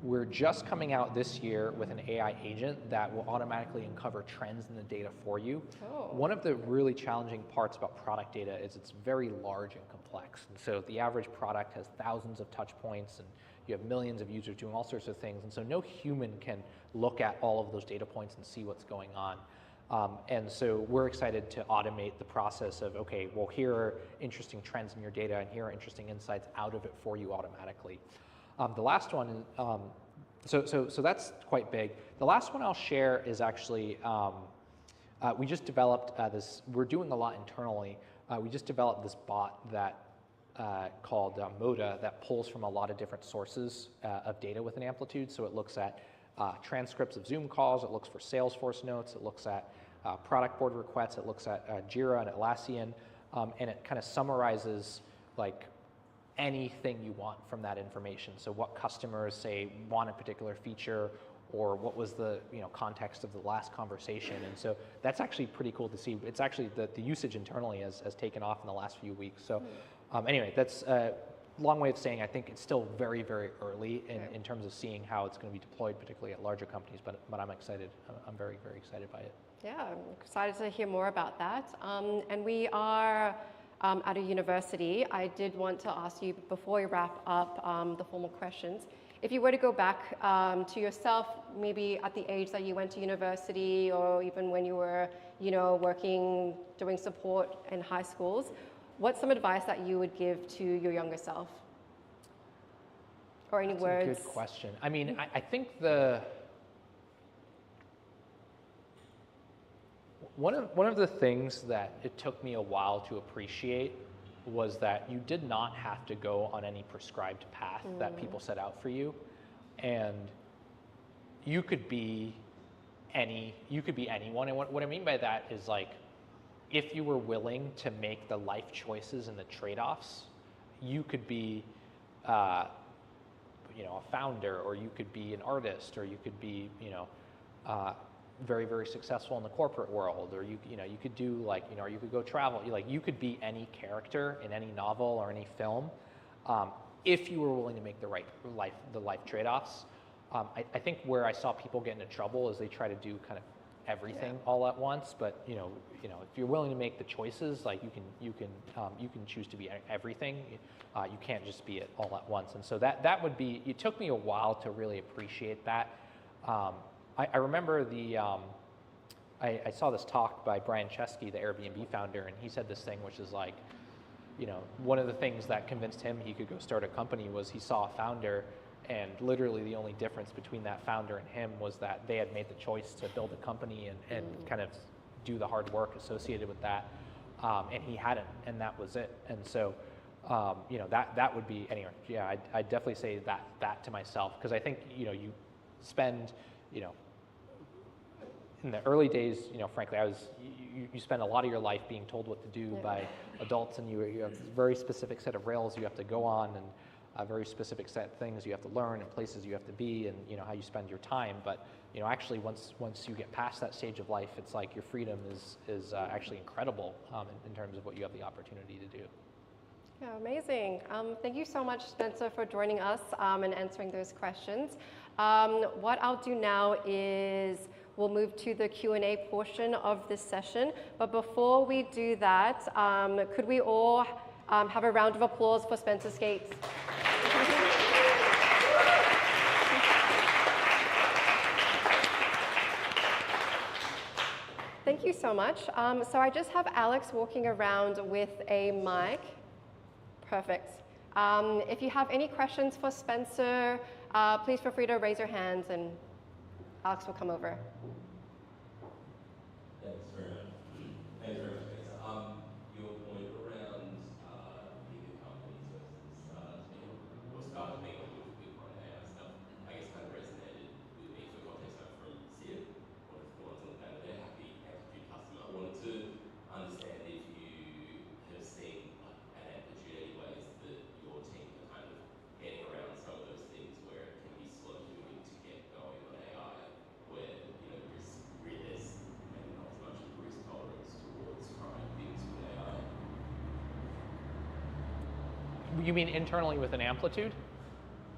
We're just coming out this year with an AI agent that will automatically uncover trends in the data for you. Oh. One of the really challenging parts about product data is it's very large and complex. And so the average product has thousands of touch points, and you have millions of users doing all sorts of things. And so no human can look at all of those data points and see what's going on. And so we're excited to automate the process of, okay, well, here are interesting trends in your data, and here are interesting insights out of it for you automatically. The last one, so that's quite big. The last one I'll share is actually, we just developed this, we're doing a lot internally. We just developed this bot that called Moda that pulls from a lot of different sources of data within Amplitude. So it looks at transcripts of Zoom calls, it looks for Salesforce notes, it looks at product board requests, it looks at Jira and Atlassian, and it kind of summarizes like anything you want from that information. So what customers say want a particular feature, or what was the context of the last conversation. And so that's actually pretty cool to see. It's actually the usage internally has taken off in the last few weeks. So anyway, that's a long way of saying I think it's still very, very early in terms of seeing how it's going to be deployed, particularly at larger companies, but I'm excited. I'm very, very excited by it. Yeah, I'm excited to hear more about that. And we are at a university. I did want to ask you, before we wrap up the formal questions, if you were to go back to yourself, maybe at the age that you went to university, or even when you were, working, doing support in high schools, what's some advice that you would give to your younger self? Or any words? That's a good question. I mean, I think one of the things that it took me a while to appreciate was that you did not have to go on any prescribed path that people set out for you, and you could be anyone. And what I mean by that is, like, if you were willing to make the life choices and the trade-offs, you could be a founder, or you could be an artist, or you could be very, very successful in the corporate world, or you could do or you could go travel. You could be any character in any novel or any film, if you were willing to make the life trade-offs. I think where I saw people get into trouble is they try to do kind of everything all at once. But if you're willing to make the choices, like you can choose to be everything. You can't just be it all at once. And so that would be. It took me a while to really appreciate that. I remember I saw this talk by Brian Chesky, the Airbnb founder, and he said this thing, which is like, one of the things that convinced him he could go start a company was he saw a founder, and literally the only difference between that founder and him was that they had made the choice to build a company and kind of do the hard work associated with that, and he hadn't, and that was it. And so, that would be, anyway, yeah, I'd definitely say that to myself, because I think, you spend, in the early days, frankly, you spend a lot of your life being told what to do by adults, and you have a very specific set of rails you have to go on, and a very specific set of things you have to learn, and places you have to be, and how you spend your time. But actually, once you get past that stage of life, it's like your freedom is actually incredible in terms of what you have the opportunity to do. Yeah, amazing. Thank you so much, Spenser, for joining us and answering those questions. What I'll do now is we'll move to the Q&A portion of this session. But before we do that, could we all have a round of applause for Spenser Skates? Thank you so much. So I just have Alex walking around with a mic. Perfect. If you have any questions for Spenser, please feel free to raise your hands and Alex will come over. Thanks very much. Spenser. Your point around bigger companies versus startups being able to deploy AI stuff, I guess kind of resonated with me. For context, I'm from SIF, one of the ones on the panel there, happy Amplitude customer. I wanted to understand if you have seen at Amplitude any ways that your team are kind of getting around some of those things where it can be slow moving to get going on AI, where there's maybe not as much of a risk tolerance towards trying things with AI. You mean internally with an Amplitude?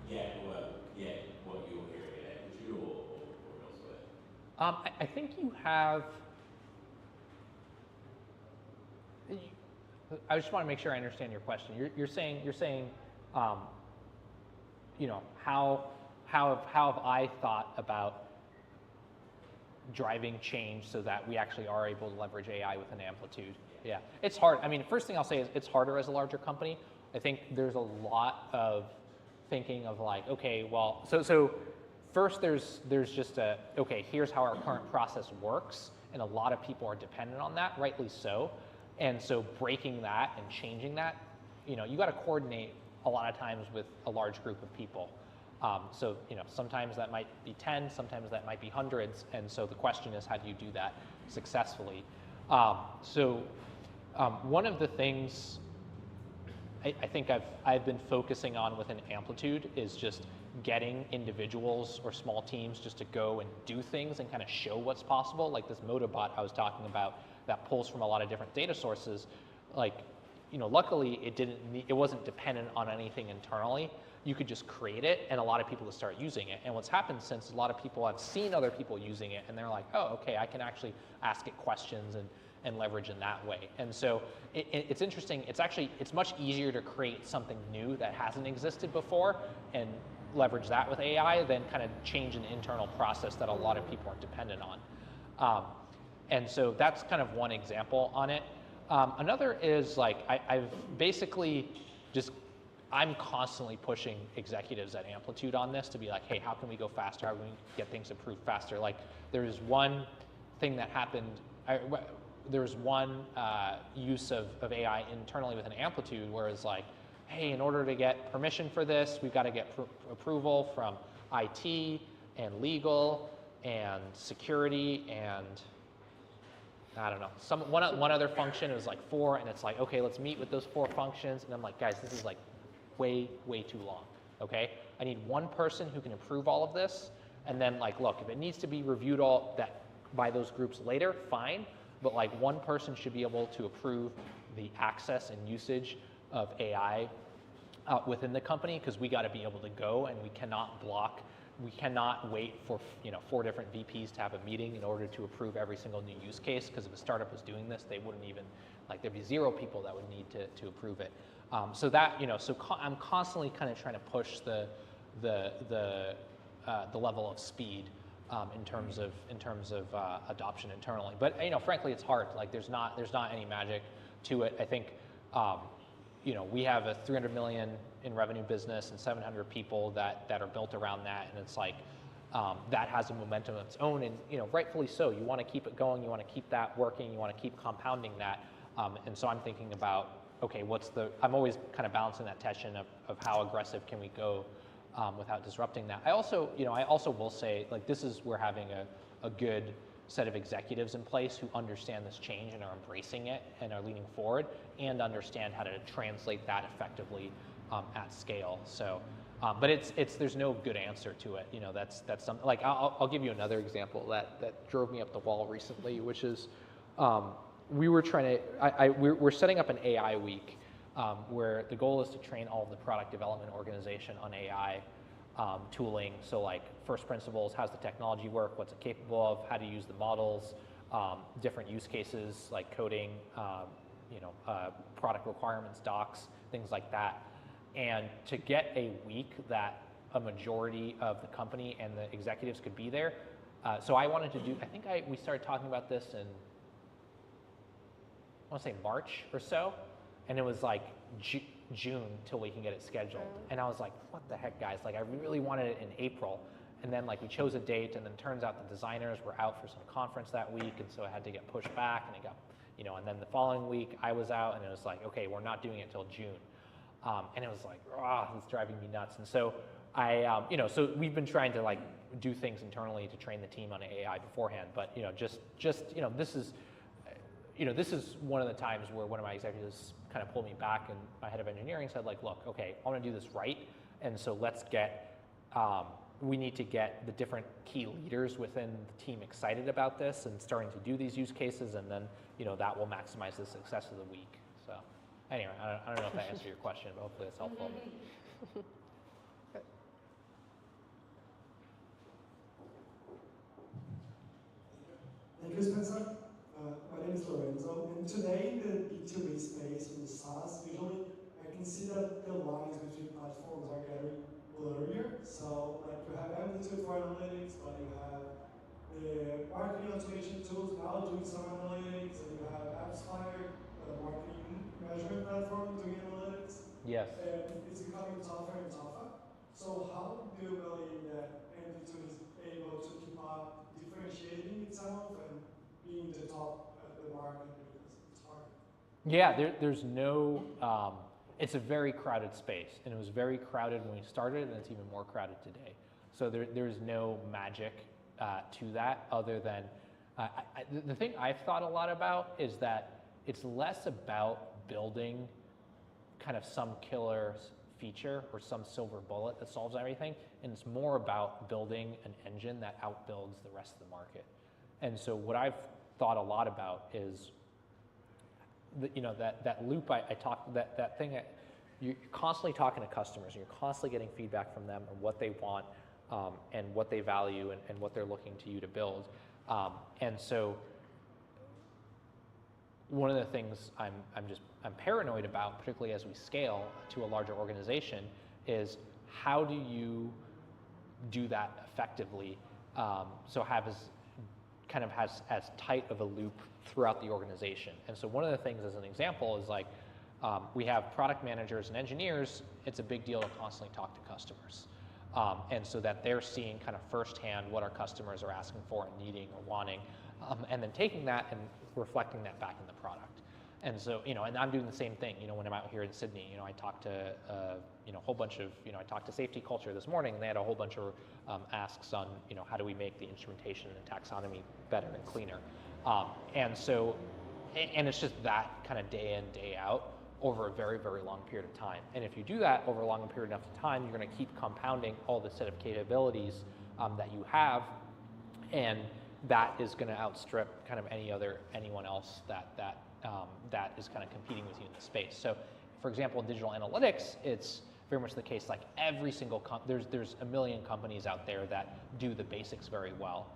Yeah, what you're hearing at Amplitude or elsewhere. I think you have. I just want to make sure I understand your question. You're saying, how have I thought about driving change so that we actually are able to leverage AI with an Amplitude? Yeah, it's hard. I mean, first thing I'll say is it's harder as a larger company. I think there's a lot of thinking of like, okay, well, so first there's just okay, here's how our current process works, and a lot of people are dependent on that, rightly so. And so breaking that and changing that, you got to coordinate a lot of times with a large group of people. So sometimes that might be 10, sometimes that might be hundreds, and so the question is, how do you do that successfully? One of the things I think I've been focusing on within Amplitude is just getting individuals or small teams just to go and do things and kind of show what's possible. Like this Motobot I was talking about that pulls from a lot of different data sources. Like, luckily it wasn't dependent on anything internally. You could just create it and a lot of people would start using it. And what's happened since, a lot of people have seen other people using it and they're like, oh, okay, I can actually ask it questions and leverage in that way. And so it's interesting. It's much easier to create something new that hasn't existed before and leverage that with AI than kind of change an internal process that a lot of people are dependent on. And so that's kind of one example on it. Another is like, I've basically I'm constantly pushing executives at Amplitude on this to be like, hey, how can we go faster? How can we get things approved faster? Like there's one thing that happened, there was one use of AI internally within Amplitude where it's like, hey, in order to get permission for this, we've got to get approval from IT and legal and security and I don't know, one other function. It was like 4, and it's like, okay, let's meet with those 4 functions. And I'm like, guys, this is like way too long, okay? I need one person who can approve all of this, and then like, look, if it needs to be reviewed by those groups later, fine, but like one person should be able to approve the access and usage of AI within the company, because we got to be able to go, and we cannot wait for 4 different VPs to have a meeting in order to approve every single new use case, because if a startup was doing this, they wouldn't even, like there'd be 0 people that would need to approve it. So that, I'm constantly kind of trying to push the level of speed in terms of adoption internally. But frankly, it's hard. Like there's not any magic to it. I think we have a 300 million in revenue business and 700 people that are built around that, and it's like that has a momentum of its own, and rightfully so. You want to keep it going, you want to keep that working, you want to keep compounding that, and so I'm thinking about, okay, I'm always kind of balancing that tension of how aggressive can we go without disrupting that. I also will say, like, this is where having a good set of executives in place who understand this change and are embracing it and are leaning forward and understand how to translate that effectively at scale. So, but there's no good answer to it. That's something, like, I'll give you another example that drove me up the wall recently, which is we're setting up an AI week where the goal is to train all of the product development organization on AI tooling. So like first principles, how's the technology work, what's it capable of, how to use the models, different use cases like coding, product requirements, docs, things like that. And to get a week that a majority of the company and the executives could be there. So I wanted to do, we started talking about this in, I want to say March or so, and it was like June till we can get it scheduled. And I was like, what the heck, guys? Like, I really wanted it in April. And then like we chose a date, and then turns out the designers were out for some conference that week, and so it had to get pushed back, and it got, and then the following week I was out, and it was like, okay, we're not doing it till June. And it was like, it's driving me nuts. And so so we've been trying to like do things internally to train the team on AI beforehand, but this is one of the times where one of my executives kind of pulled me back, and my head of engineering said like, look, okay, I want to do this right, and so we need to get the different key leaders within the team excited about this and starting to do these use cases, and then that will maximize the success of the week. So anyway, I don't know if that answered your question, but hopefully it's helpful. Thank you, Spencer. My name is Lorenzo, and today in the B2B space, in the SaaS, usually I can see that the lines between platforms are getting blurrier. So, like, you have Amplitude for analytics, but you have the marketing automation tools now doing some analytics, and you have AppsFire, the marketing measurement platform doing analytics. Yes. And it's becoming tougher and tougher. So how do you believe that Amplitude is able to keep up differentiating itself and being the top at the market, because it's hard? Yeah, there's no, it's a very crowded space, and it was very crowded when we started, and it's even more crowded today. So there's no magic to that other than, the thing I've thought a lot about is that it's less about building kind of some killer feature or some silver bullet that solves everything, and it's more about building an engine that outbuilds the rest of the market. And so what I've thought a lot about is, that loop I talked, that thing, you're constantly talking to customers, and you're constantly getting feedback from them on what they want, and what they value, and what they're looking to you to build. And so one of the things I'm paranoid about, particularly as we scale to a larger organization, is how do you do that effectively, so have as tight of a loop throughout the organization. And so one of the things, as an example, is like, we have product managers and engineers. It's a big deal to constantly talk to customers. And so that they're seeing kind of firsthand what our customers are asking for and needing or wanting, and then taking that and reflecting that back in the product. And so, and I'm doing the same thing, when I'm out here in Sydney, I talked to, a whole bunch of, I talked to SafetyCulture this morning, and they had a whole bunch of asks on, how do we make the instrumentation and taxonomy better and cleaner. And so, and it's just that kind of day in, day out over a very, very long period of time. And if you do that over a long period enough of time, you're going to keep compounding all the set of capabilities that you have, and that is going to outstrip kind of anyone else that is kind of competing with you in the space. So, for example, in digital analytics, it's very much the case. Like every single there's a million companies out there that do the basics very well.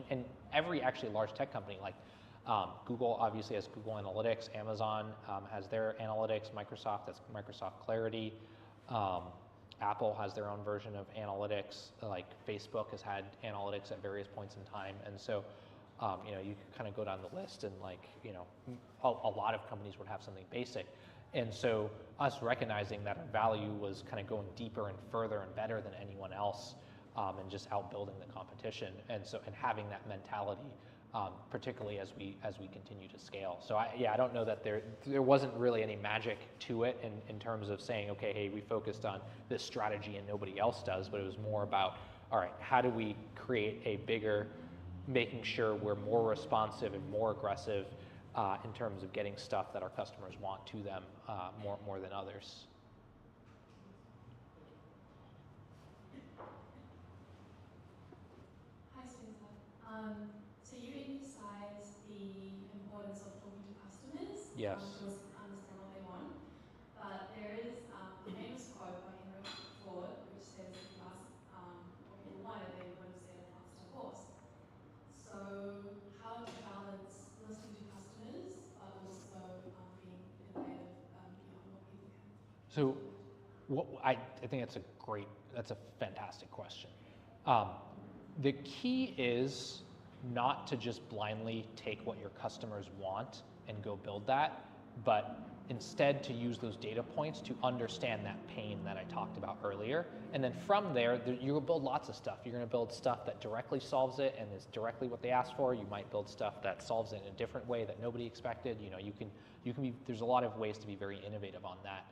And every actually large tech company, like Google obviously has Google Analytics, Amazon has their analytics, Microsoft has Microsoft Clarity, Apple has their own version of analytics, like Facebook has had analytics at various points in time. And so, you can kind of go down the list, and like, a lot of companies would have something basic. And so us recognizing that our value was kind of going deeper and further and better than anyone else, and just outbuilding the competition. And so, and having that mentality, particularly as we continue to scale. So I don't know that there wasn't really any magic to it in terms of saying, okay, hey, we focused on this strategy and nobody else does, but it was more about, all right, how do we create a bigger, making sure we're more responsive and more aggressive in terms of getting stuff that our customers want to them more than others. Hi, Spenser. So you emphasize the importance of talking to customers. Yes. To understand what they want. But there is the famous quote by Henry Ford, which says, if you ask people why, they would have said a faster horse. So how to balance listening to customers, but also being innovative beyond what people can. So I think that's a fantastic question. The key is not to just blindly take what your customers want and go build that, but instead to use those data points to understand that pain that I talked about earlier. And then from there, you will build lots of stuff. You're going to build stuff that directly solves it and is directly what they asked for. You might build stuff that solves it in a different way that nobody expected. You can be, there's a lot of ways to be very innovative on that.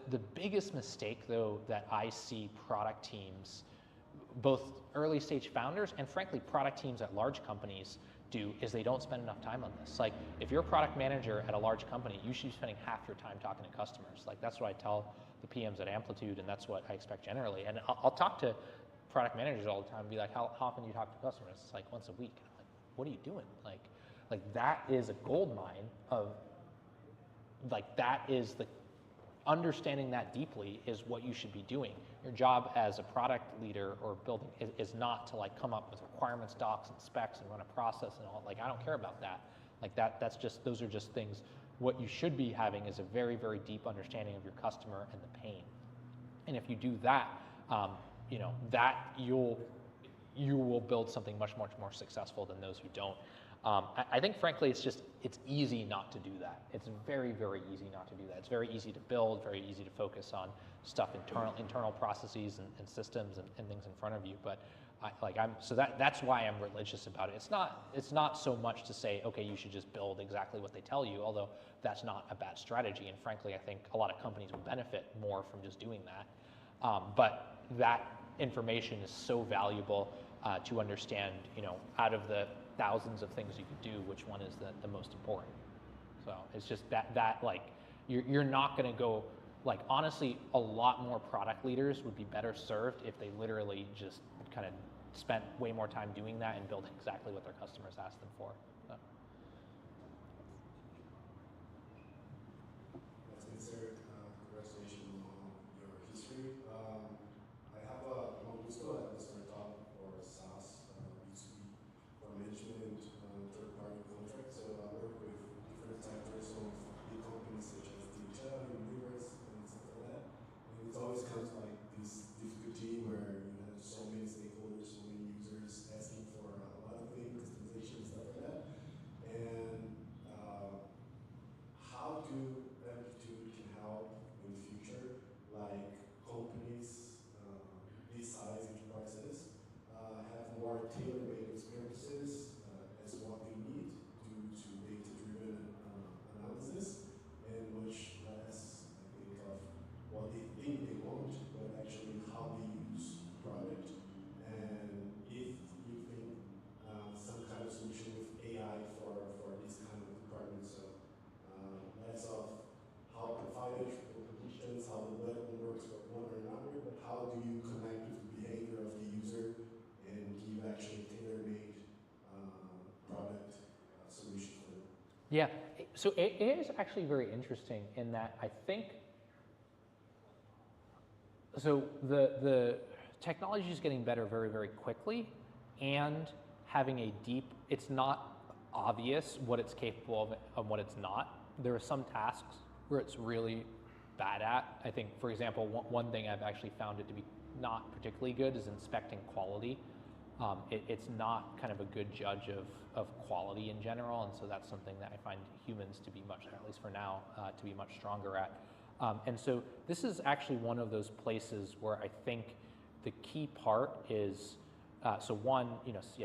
The biggest mistake, though, that I see product teams, both early stage founders and frankly product teams at large companies do, is they don't spend enough time on this. Like, if you're a product manager at a large company, you should be spending half your time talking to customers. Like, that's what I tell the PMs at Amplitude, and that's what I expect generally. And I'll talk to product managers all the time and be like, how often do you talk to customers? It's like once a week. And I'm like, what are you doing? Like that is a gold mine of, like, that is the, understanding that deeply is what you should be doing. Your job as a product leader or building is not to like come up with requirements docs and specs and run a process and all. Like, I don't care about that. Like that's just, those are just things. What you should be having is a very, very deep understanding of your customer and the pain. And if you do that, that you will build something much, much more successful than those who don't. I think, frankly, it's easy not to do that. It's very, very easy not to do that. It's very easy to build, very easy to focus on stuff, internal processes and systems and things in front of you. But that's why I'm religious about it. It's not so much to say, okay, you should just build exactly what they tell you, although that's not a bad strategy. And frankly, I think a lot of companies will benefit more from just doing that. But that information is so valuable to understand, out of the thousands of things you could do, which one is the most important. So it's just that like, you're not going to go, like, honestly, a lot more product leaders would be better served if they literally just kind of spent way more time doing that and built exactly what their customers asked them for. So. Spenser, congratulations on your history. I have a still at the startup or SaaS B2B for management third-party contracts. So I work with different sectors of big companies such as data, universe, and stuff like that. And it always comes like this difficulty where you have so many stakeholders, so many users asking for a lot of things, customization, stuff like that. And how do Amplitude can help in the future, like companies this size enterprises have more tailor-made experiences as what they need due to data-driven analysis, and much less, I think, of what they think they want, but actually how they use the product. And if you think some kind of solution with AI for this kind of department, so less of how provide conditions, how the weapon works for one or another, but how do you connect with the behavior of the user and give actually tailor-made product solution for them? Yeah, so it is actually very interesting in that I think, so the technology is getting better very, very quickly, and having a deep, it's not obvious what it's capable of and what it's not. There are some tasks where it's really bad at. I think, for example, one thing I've actually found it to be not particularly good is inspecting quality. It's not kind of a good judge of quality in general, and so that's something that I find humans to be much, at least for now, to be much stronger at. And so this is actually one of those places where I think the key part is, so one,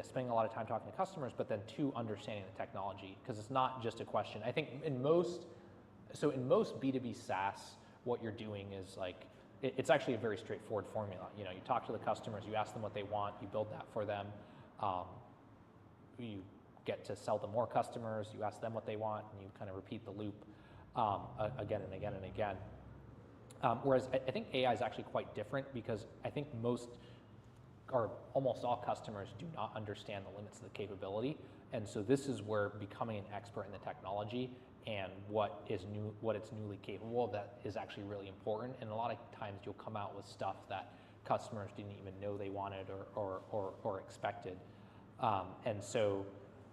spending a lot of time talking to customers, but then two, understanding the technology, because it's not just a question. I think in most B2B SaaS, what you're doing is like, it's actually a very straightforward formula. You talk to the customers, you ask them what they want, you build that for them. You get to sell them more customers, you ask them what they want, and you kind of repeat the loop again and again and again. Whereas I think AI is actually quite different, because I think most or almost all customers do not understand the limits of the capability. And so this is where becoming an expert in the technology and what it's newly capable of, that is actually really important. And a lot of times you'll come out with stuff that customers didn't even know they wanted or expected. And so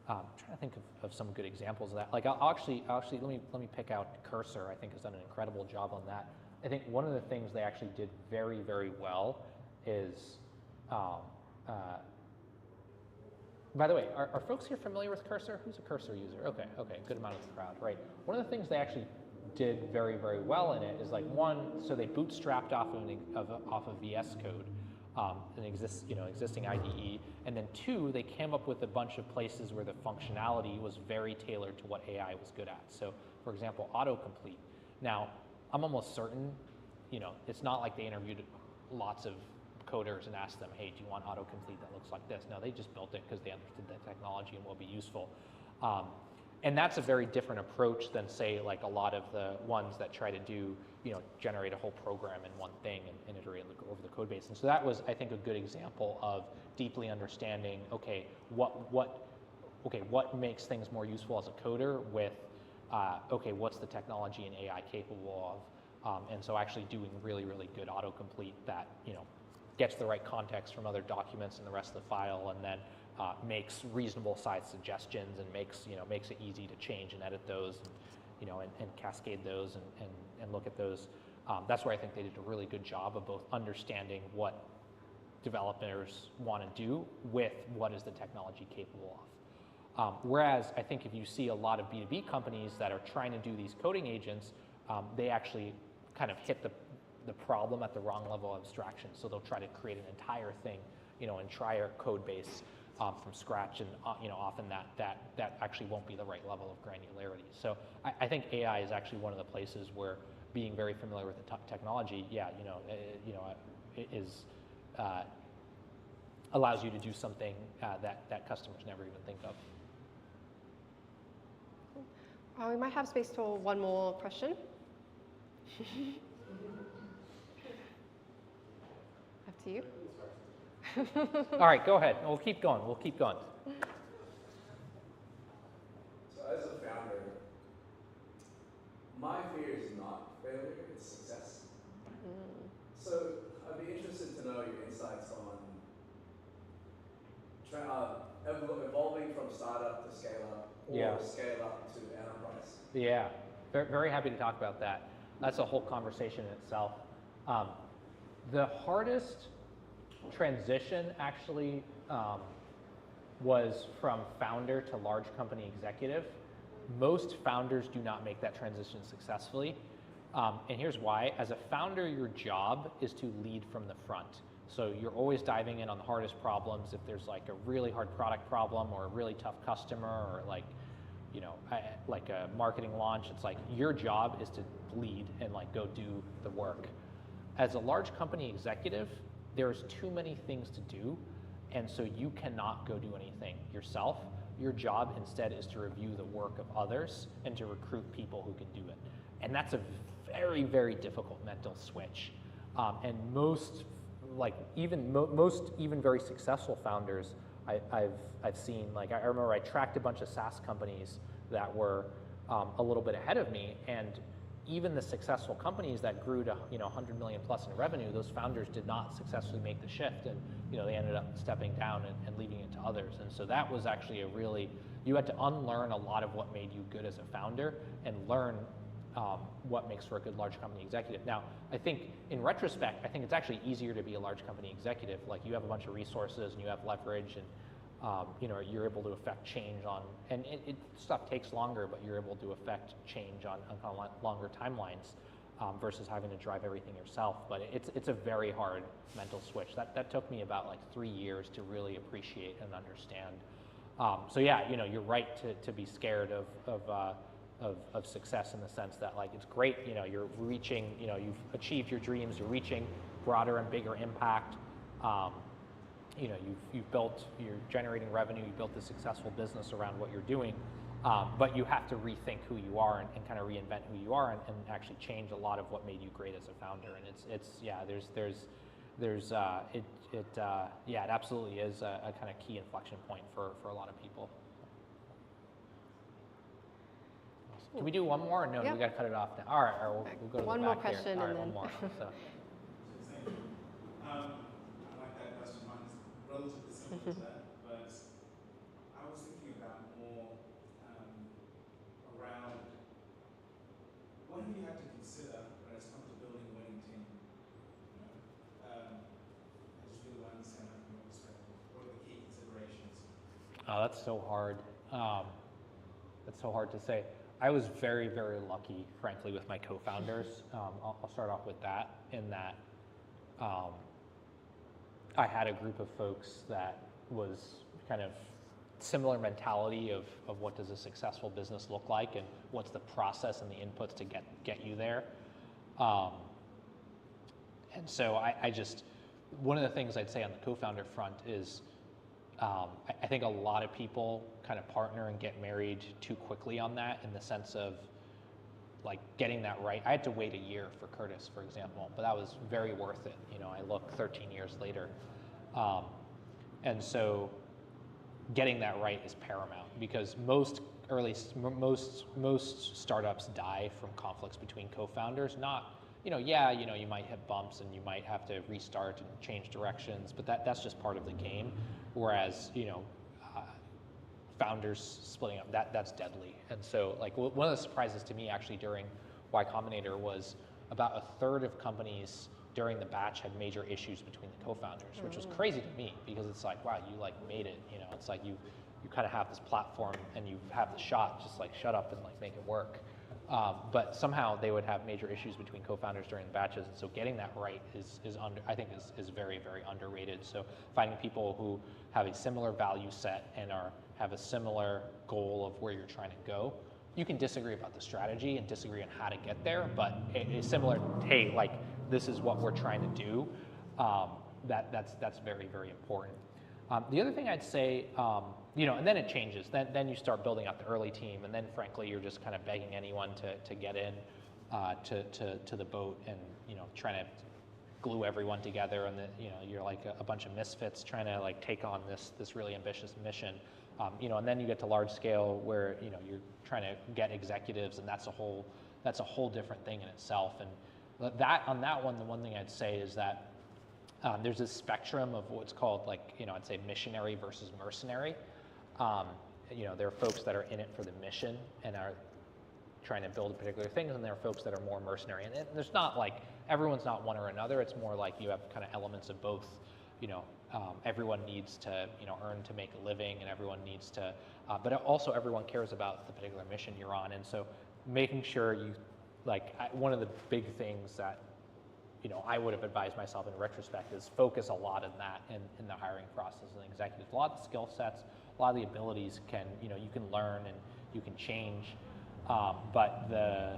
I'm trying to think of some good examples of that. Like I'll actually let me pick out Cursor. I think has done an incredible job on that. I think one of the things they actually did very, very well is, by the way, are folks here familiar with Cursor? Who's a Cursor user? Okay, good amount of the crowd, right? One of the things they actually did very, very well in it is, like, one, so they bootstrapped off of VS Code, an existing IDE, and then two, they came up with a bunch of places where the functionality was very tailored to what AI was good at. So, for example, autocomplete. Now, I'm almost certain, it's not like they interviewed lots of coders and asked them, hey, do you want autocomplete that looks like this? No, they just built it because they understood the technology and will be useful. And that's a very different approach than, say, like a lot of the ones that try to do, generate a whole program in one thing and iterate over the code base. And so that was, I think, a good example of deeply understanding, okay, what makes things more useful as a coder with, okay, what's the technology and AI capable of? And so actually doing really, really good autocomplete that, gets the right context from other documents in the rest of the file, and then makes reasonable sized suggestions and makes it easy to change and edit those, and cascade those and look at those. That's where I think they did a really good job of both understanding what developers want to do with what is the technology capable of. Whereas I think if you see a lot of B2B companies that are trying to do these coding agents, they actually kind of hit the problem at the wrong level of abstraction. So they'll try to create an entire thing, entire code base from scratch, and often that actually won't be the right level of granularity. So I think AI is actually one of the places where being very familiar with the technology, allows you to do something that customers never even think of. We might have space for one more question. Up to you. All right, go ahead. We'll keep going. So as a founder, my fear is not failure, it's success. So I'd be interested to know your insights on evolving from startup to scale up, or scale up to enterprise. Yeah, very happy to talk about that. That's a whole conversation in itself. The hardest transition actually was from founder to large company executive. Most founders do not make that transition successfully. And here's why. As a founder, your job is to lead from the front. So you're always diving in on the hardest problems. If there's like a really hard product problem or a really tough customer, or like a marketing launch, it's like your job is to lead and like go do the work. As a large company executive, there's too many things to do, and so you cannot go do anything yourself. Your job instead is to review the work of others and to recruit people who can do it. And that's a very, very difficult mental switch. And most even very successful founders I've seen, like I remember I tracked a bunch of SaaS companies that were a little bit ahead of me, and even the successful companies that grew to 100 million plus in revenue, those founders did not successfully make the shift, and they ended up stepping down and leaving it to others. And so that was actually you had to unlearn a lot of what made you good as a founder and learn what makes for a good large company executive. Now, I think in retrospect, I think it's actually easier to be a large company executive. Like you have a bunch of resources and you have leverage, and you're able to affect change on, and stuff takes longer, but you're able to affect change on kind of longer timelines versus having to drive everything yourself. But it's a very hard mental switch. That took me about like 3 years to really appreciate and understand. So yeah, you're right to be scared of success in the sense that like it's great, you're reaching, you've achieved your dreams, you're reaching broader and bigger impact. You're generating revenue, you built a successful business around what you're doing, but you have to rethink who you are and kind of reinvent who you are and actually change a lot of what made you great as a founder. And it absolutely is a kind of key inflection point for a lot of people. Can we do one more? Or no, Yeah. We got to cut it off now. All right, we'll go to one the more back question here. All right, and one then. more. So. I like that question. Mine's relatively similar to that, but I was thinking about more around what have you had to consider when it's come to building a winning team? I just really want to understand that from your perspective. What are the key considerations? Oh, that's so hard. That's so hard to say. I was very, very lucky, frankly, with my co-founders. I'll start off with that, in that I had a group of folks that was kind of similar mentality of what does a successful business look like and what's the process and the inputs to get you there. And so I just, one of the things I'd say on the co-founder front is I think a lot of people kind of partner and get married too quickly on that, in the sense of like getting that right. I had to wait a year for Curtis, for example, but that was very worth it. I look 13 years later. And so getting that right is paramount, because most startups die from conflicts between co-founders. Not, you might hit bumps and you might have to restart and change directions, but that's just part of the game. Whereas, founders splitting up, that's deadly. And so like one of the surprises to me actually during Y Combinator was about a third of companies during the batch had major issues between the co-founders, which was crazy to me because it's like, wow, you like made it, you know, it's like you kind of have this platform and you have the shot, just like shut up and like make it work. But somehow they would have major issues between co-founders during the batches, and so getting that right I think is very, very underrated. So finding people who have a similar value set and have a similar goal of where you're trying to go. You can disagree about the strategy and disagree on how to get there, but a similar, hey, like this is what we're trying to do. That's very, very important. The other thing I'd say, you know, and then it changes. Then you start building out the early team, and then frankly, you're just kind of begging anyone to get in to the boat, and you know, trying to glue everyone together, and you know, you're like a bunch of misfits trying to like take on this really ambitious mission. You know, and then you get to large scale where you know you're trying to get executives, and that's a whole different thing in itself. And on that one, the one thing I'd say is that there's this spectrum of what's called, like, you know, I'd say missionary versus mercenary. You know, there are folks that are in it for the mission and are trying to build particular things, and there are folks that are more mercenary. And there's not like, everyone's not one or another. It's more like you have kind of elements of both. You know, everyone needs to, you know, earn to make a living, and everyone needs to, but also everyone cares about the particular mission you're on. And so making sure you, like, one of the big things that, you know, I would have advised myself in retrospect is focus a lot in that in the hiring process and executives. A lot of the skill sets, a lot of the abilities can, you know, you can learn and you can change, but the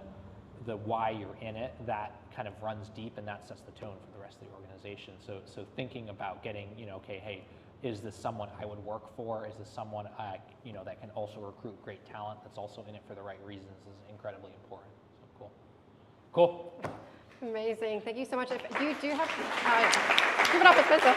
why you're in it, that kind of runs deep, and that sets the tone for the rest of the organization. So thinking about getting, you know, okay, hey, is this someone I would work for? Is this someone you know, that can also recruit great talent that's also in it for the right reasons is incredibly important. So cool. Amazing. Thank you so much. If you do have, give it up for Spenser.